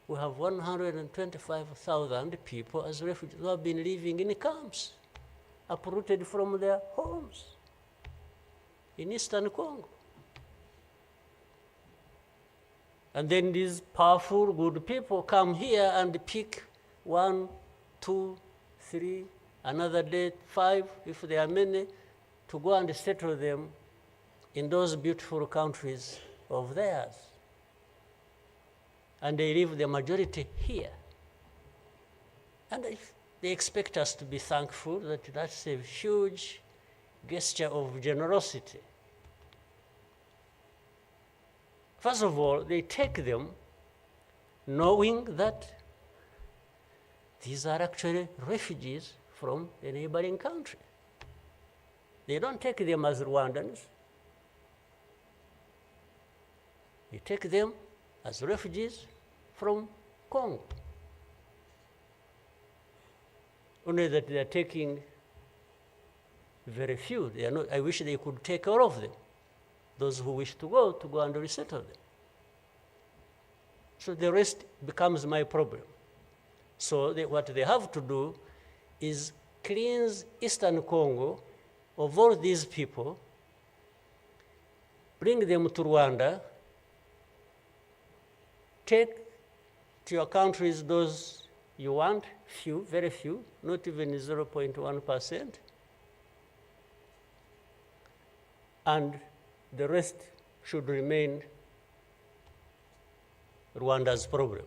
We have 125,000 people as refugees who have been living in camps, uprooted from their homes in Eastern Congo. And then these powerful, good people come here and pick 1, 2, 3, another day 5, if there are many, to go and settle them in those beautiful countries of theirs. And they leave the majority here. And they expect us to be thankful that that's a huge gesture of generosity. First of all, they take them knowing that these are actually refugees from a neighboring country. They don't take them as Rwandans. They take them as refugees from Congo. Only that they are taking very few. They are not, I wish they could take all of them. Those who wish to go and resettle them. So the rest becomes my problem. So what they have to do is cleanse Eastern Congo of all these people, bring them to Rwanda, take to your countries those you want, few, very few, not even 0.1%, and the rest should remain Rwanda's problem.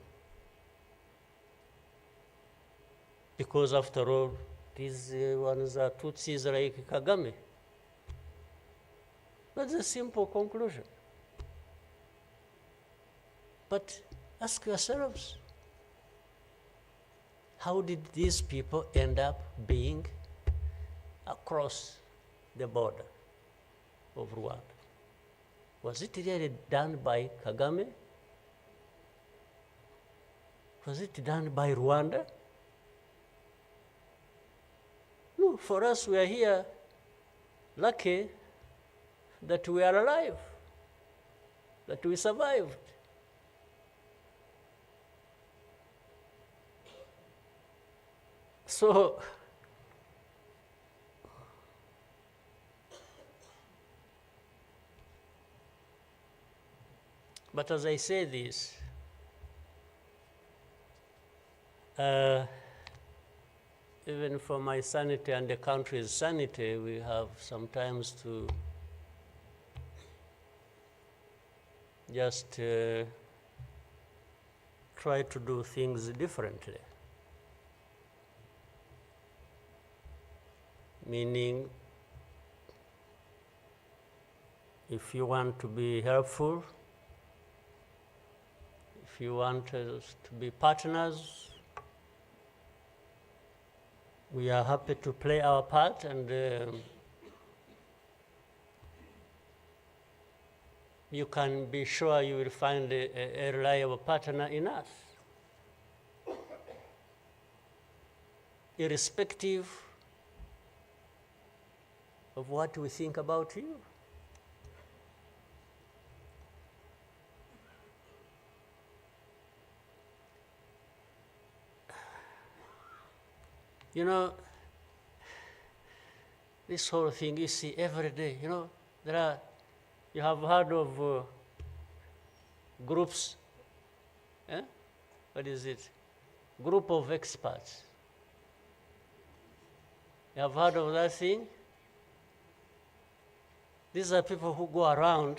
Because after all, these ones are Tutsis like Kagame. That's a simple conclusion. But ask yourselves, how did these people end up being across the border of Rwanda? Was it really done by Kagame? Was it done by Rwanda? No, for us, we are here lucky that we are alive, that we survived. So, but as I say this, even for my sanity and the country's sanity, we have sometimes to just try to do things differently. Meaning, if you want to be helpful, if you want us to be partners, we are happy to play our part, and you can be sure you will find a reliable partner in us, irrespective of what we think about you. You know, this whole thing you see every day, you know, you have heard of groups, what is it? Group of experts. You have heard of that thing? These are people who go around,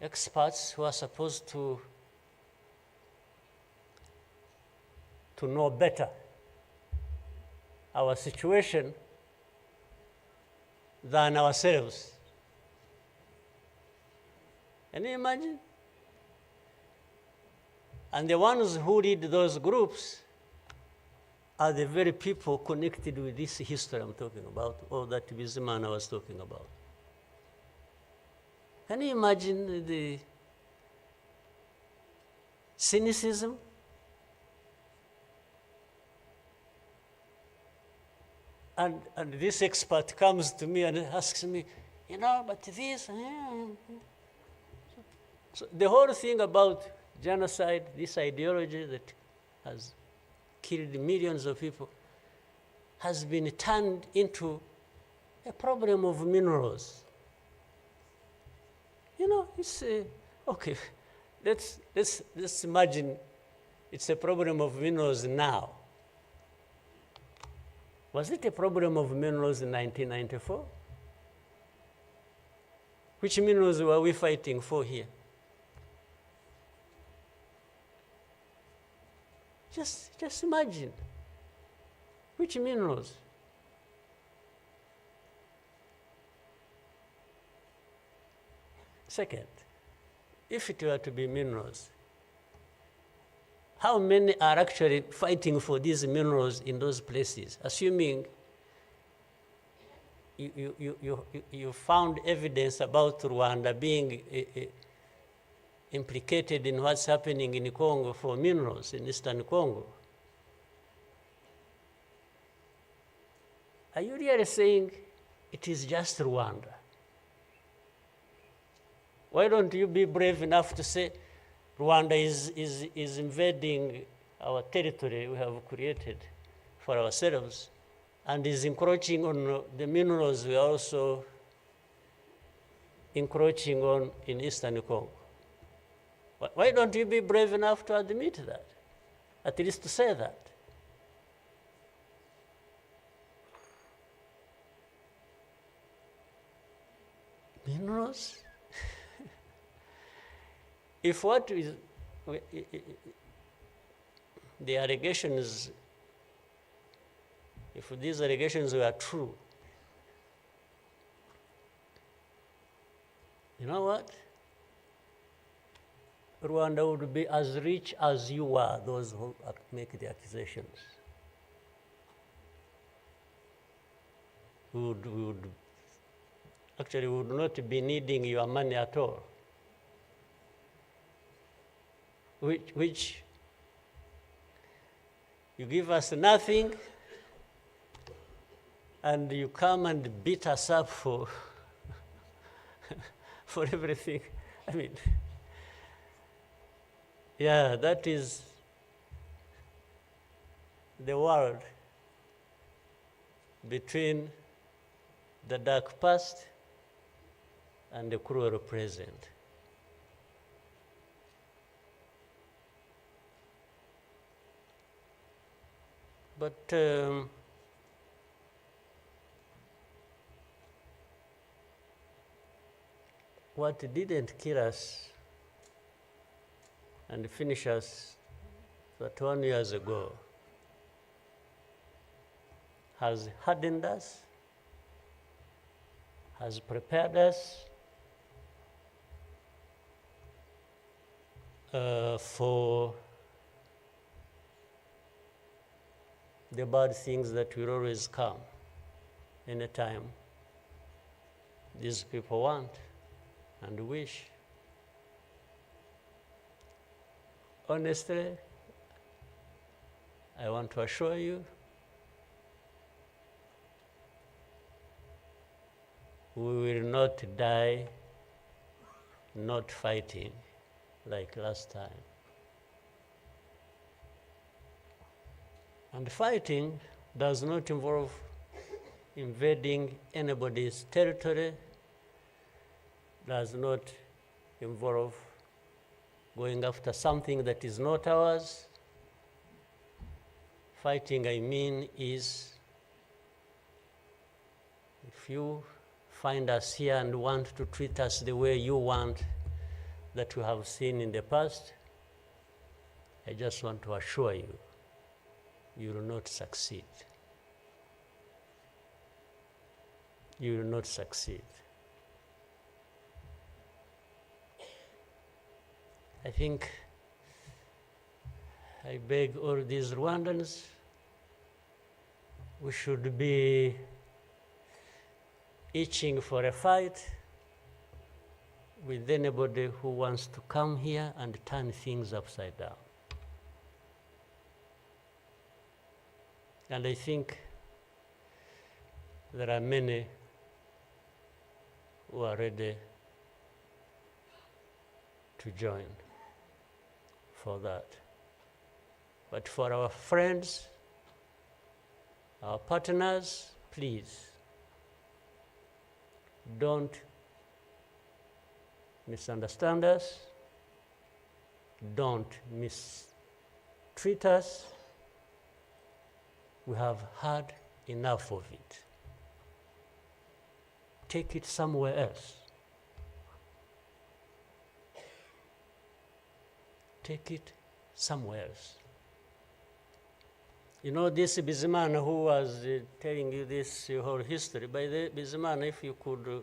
experts who are supposed to know better our situation than ourselves. Can you imagine? And the ones who lead those groups are the very people connected with this history I'm talking about, or that Bizimana was talking about. Can you imagine the cynicism? And this expert comes to me and asks me, but this. So the whole thing about genocide, this ideology that has killed millions of people, has been turned into a problem of minerals. It's okay. Let's imagine it's a problem of minerals now. Was it a problem of minerals in 1994? Which minerals were we fighting for here? Just imagine. Which minerals? Second, if it were to be minerals, how many are actually fighting for these minerals in those places? Assuming you found evidence about Rwanda being implicated in what's happening in Congo for minerals in Eastern Congo. Are you really saying it is just Rwanda? Why don't you be brave enough to say Rwanda is invading our territory we have created for ourselves and is encroaching on the minerals we are also encroaching on in Eastern Congo? Why don't you be brave enough to admit that? At least to say that. Minerals? If what is the allegations, if these allegations were true, you know what? Rwanda would be as rich as you are, those who make the accusations. We would not be needing your money at all. Which you give us nothing and you come and beat us up for for everything. I mean, yeah, that is the world between the dark past and the cruel present. But what didn't kill us and finish us 21 years ago has hardened us, has prepared us for the bad things that will always come anytime these people want and wish. Honestly, I want to assure you, we will not die not fighting like last time. And fighting does not involve invading anybody's territory, does not involve going after something that is not ours. Fighting, I mean, is if you find us here and want to treat us the way you want that we have seen in the past, I just want to assure you, you will not succeed. you will not succeed. I think I beg all these Rwandans, we should be itching for a fight with anybody who wants to come here and turn things upside down. And I think there are many who are ready to join for that. But for our friends, our partners, please, don't misunderstand us, don't mistreat us. We have had enough of it. Take it somewhere else. Take it somewhere else. You know, this Bizimana who was telling you this whole history, by the Bizimana, if you could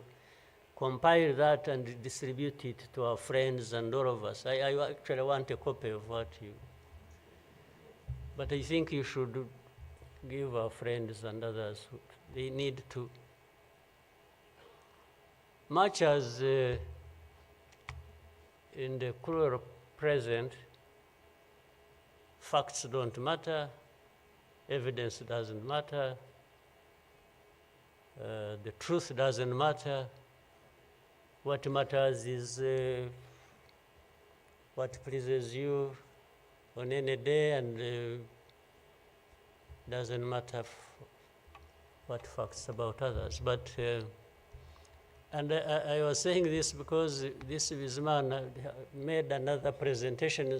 compile that and distribute it to our friends and all of us. I actually want a copy of what you... But I think you should give our friends and others, they need to... Much as in the cruel present, facts don't matter, evidence doesn't matter, the truth doesn't matter. What matters is what pleases you on any day, and doesn't matter what facts about others. But and I was saying this because this man made another presentation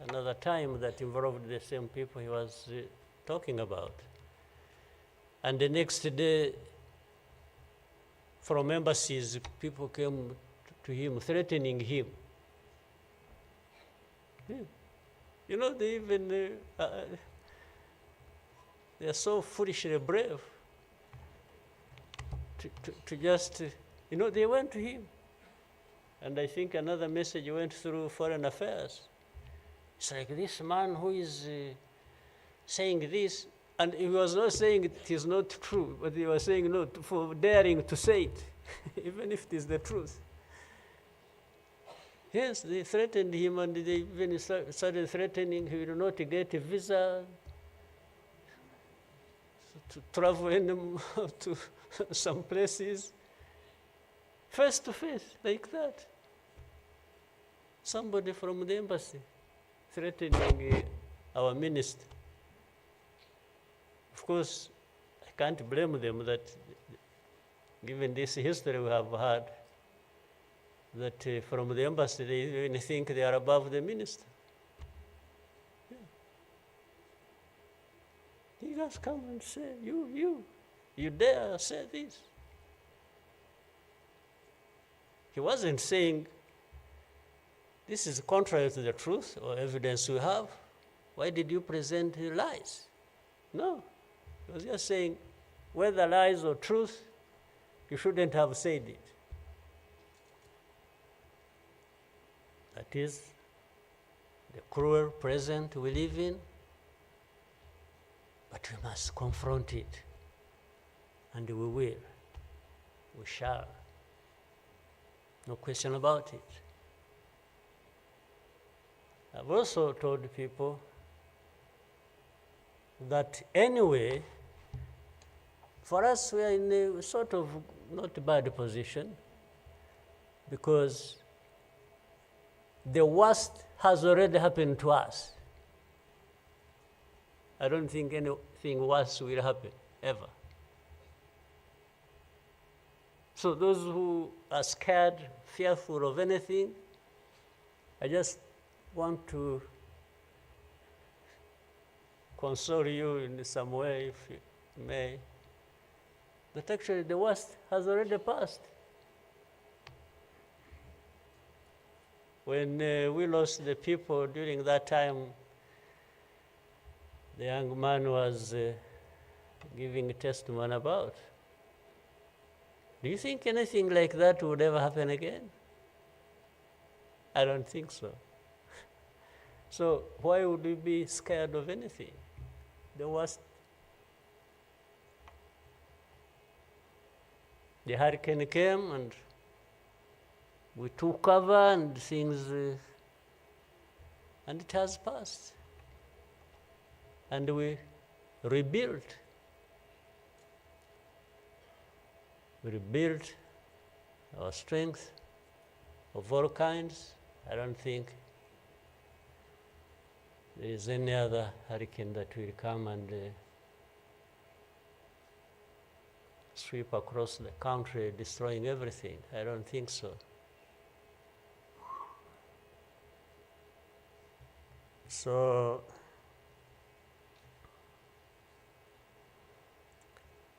another time that involved the same people he was talking about. And the next day, from embassies, people came to him, threatening him. Yeah. You know, they even, they are so foolishly brave to just, you know, they went to him. And I think another message went through Foreign Affairs. It's like this man who is saying this, and he was not saying it is not true, but he was saying no for daring to say it, even if it is the truth. Yes, they threatened him, and they even started threatening he will not get a visa to travel anymore to some places. Face to face, like that. Somebody from the embassy threatening our minister. Of course, I can't blame them that, given this history we have had, that from the embassy they even think they are above the minister. Yeah. He just come and say, you dare say this. He wasn't saying, this is contrary to the truth or evidence we have. Why did you present lies? No. He was just saying, whether lies or truth, you shouldn't have said it. That is the cruel present we live in, but we must confront it. And we will. We shall. No question about it. I've also told people that anyway, for us, we are in a sort of not bad position because the worst has already happened to us. I don't think anything worse will happen, ever. So those who are scared, fearful of anything, I just want to console you in some way, if you may, that actually the worst has already passed. When we lost the people during that time, the young man was giving a testimony about, Do you think anything like that would ever happen again? I don't think so. So why would we be scared of anything? The worst. The hurricane came and we took cover and things, and it has passed. And we rebuilt. We rebuilt our strength of all kinds. I don't think there is any other hurricane that will come and sweep across the country, destroying everything. I don't think so. So,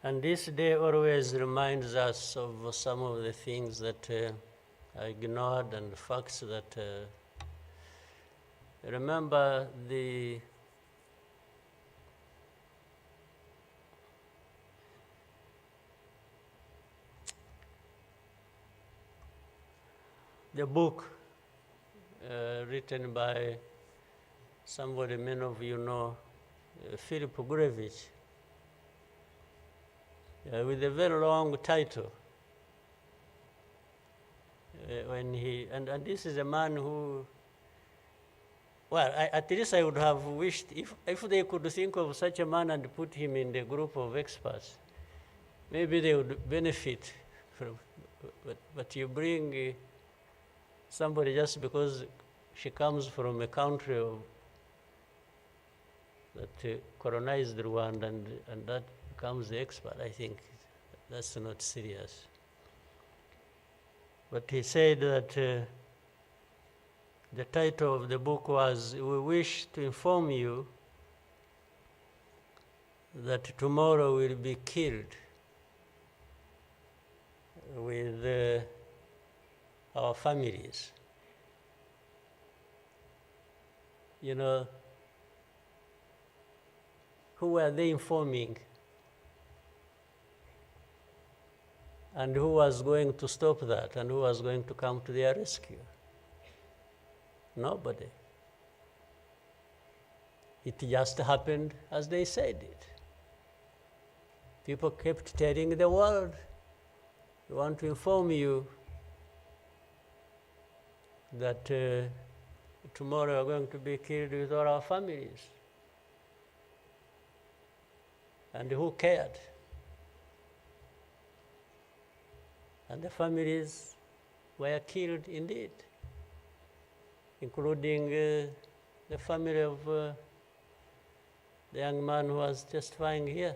and this day always reminds us of some of the things that I ignored and facts that remember the book written by somebody many of you know, Philip Gurevich, with a very long title. When he and this is a man who, well, at least I would have wished if they could think of such a man and put him in the group of experts, maybe they would benefit from. But you bring somebody just because she comes from a country that colonized Rwanda and that becomes the expert. I think that's not serious. But he said that the title of the book was, "We wish to inform you that tomorrow will be killed with our families." You know, who were they informing? And who was going to stop that? And who was going to come to their rescue? Nobody. It just happened as they said it. People kept telling the world, "We want to inform you that tomorrow we are going to be killed with all our families." And who cared? And the families were killed indeed, including the family of the young man who was testifying here.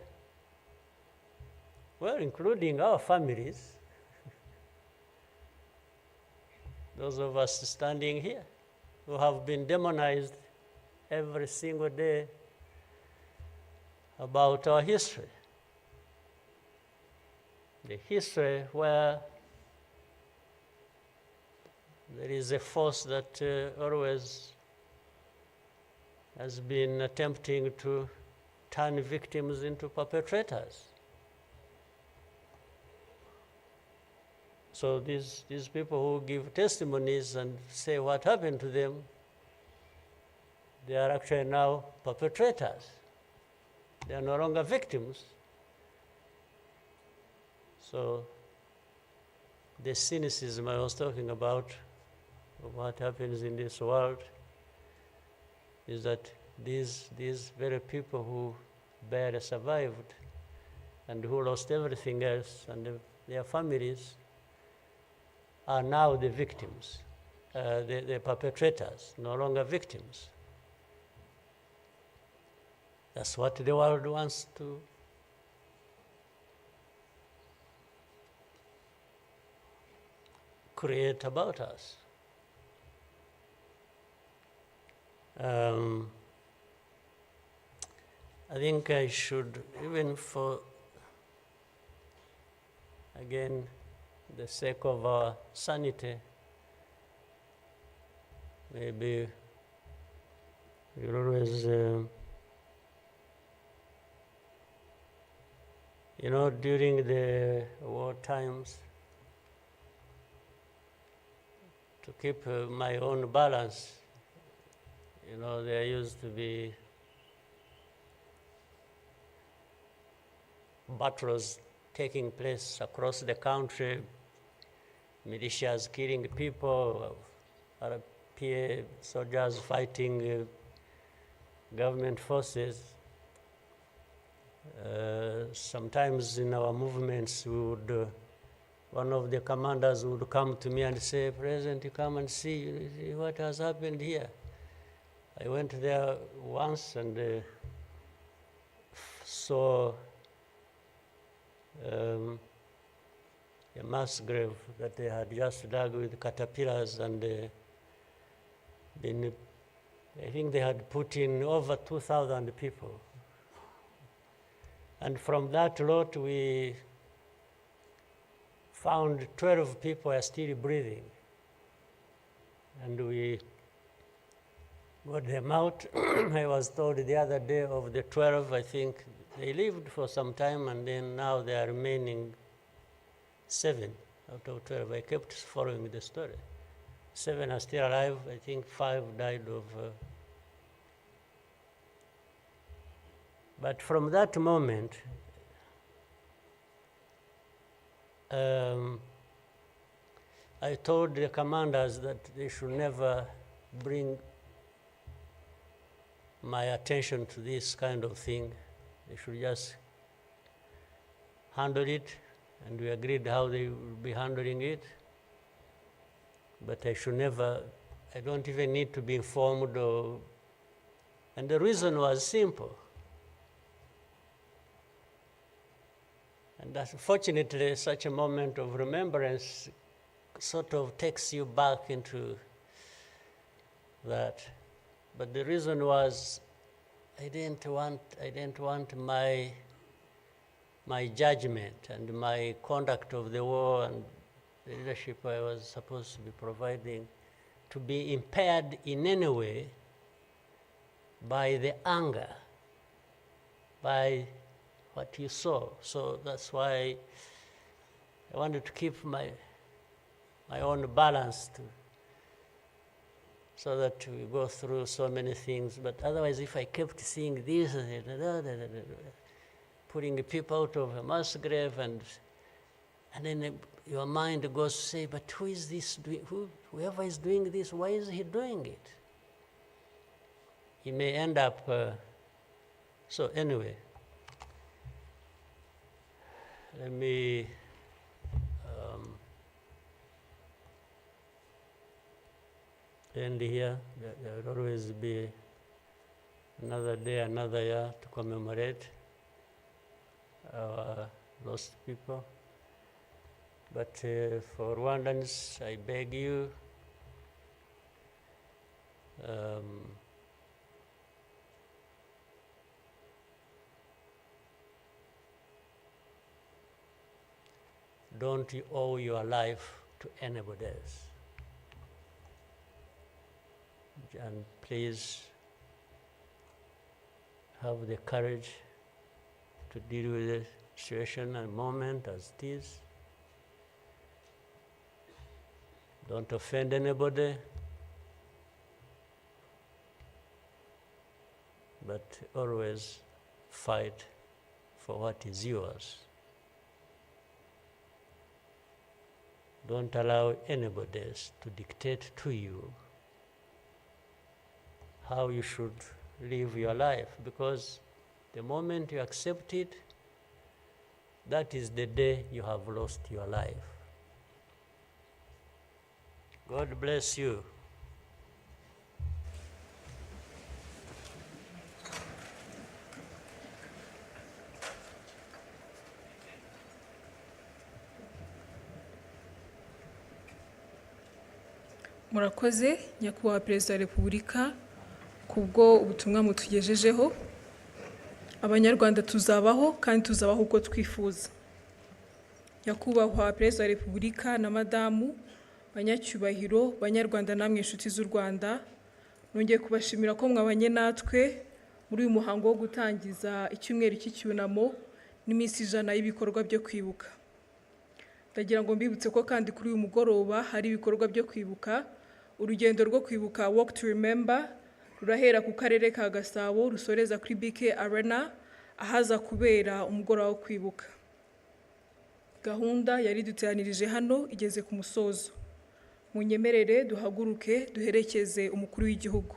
Well, including our families, those of us standing here who have been demonized every single day about our history. The history where there is a force that always has been attempting to turn victims into perpetrators. So these people who give testimonies and say what happened to them, they are actually now perpetrators. They are no longer victims. So the cynicism I was talking about of what happens in this world is that these very people who barely survived and who lost everything else and their families are now the victims, the perpetrators, no longer victims. That's what the world wants to create about us. I think I should, even for, again, the sake of our sanity, maybe we'll always You know, during the war times, to keep my own balance, you know, there used to be battles taking place across the country, militias killing people, RPA soldiers fighting government forces. Sometimes in our movements, we would, one of the commanders would come to me and say, "President, you come and see what has happened here." I went there once and saw a mass grave that they had just dug with caterpillars, and I think they had put in over 2,000 people. And from that lot, we found 12 people are still breathing. And we got them out. I was told the other day of the 12, I think they lived for some time, and then now they are remaining 7 out of 12. I kept following the story. 7 are still alive. I think 5 died of... But from that moment, I told the commanders that they should never bring my attention to this kind of thing. They should just handle it, and we agreed how they will be handling it. But I should never, I don't even need to be informed or, and the reason was simple. And unfortunately, such a moment of remembrance sort of takes you back into that. But the reason was I didn't want my judgment and my conduct of the war and the leadership I was supposed to be providing to be impaired in any way by the anger, by what you saw. So that's why I wanted to keep my own balance so that we go through so many things. But otherwise, if I kept seeing this, putting people out of a mass grave, and then your mind goes to say, but who is this doing? Whoever is doing this, why is he doing it? He may end up... So anyway, let me end here. There will always be another day, another year to commemorate our lost people. But for Rwandans, I beg you, don't you owe your life to anybody else. And please have the courage to deal with the situation and moment as it is. Don't offend anybody, but always fight for what is yours. Don't allow anybody else to dictate to you how you should live your life, because the moment you accept it, that is the day you have lost your life. God bless you. Murakoze nyakubahwa Perezida wa Repubulika kubwo ubutumwa mutugejejeho. Abanyarwanda tuzabaho kandi tuzabaho uko twifuza. Nyakubahwa Perezida wa Repubulika na Madamu, banyacyubahiro, Banyarwanda namwe inshuti z'u Rwanda, nongeye kubashimira ko mwabanye natwe muri uyu muhango wo gutangiza icyumweru cy'icyunamo n'iminsi 100 y'ibikorwa byo kwibuka. Ndagira ngo mbibutse ko kandi kuri uyu mugoroba hari ibikorwa byo kwibuka. Urugendo rwo kwibuka Walk to Remember rurahera ku karere ka Gasabo rusoreza kuri BK Arena ahaza kubera umugoroba wo kwibuka. Gahunda yari duteranirije hano igeze ku musozo. Munyemerere duhaguruke duherekeze umukuru w'igihugu.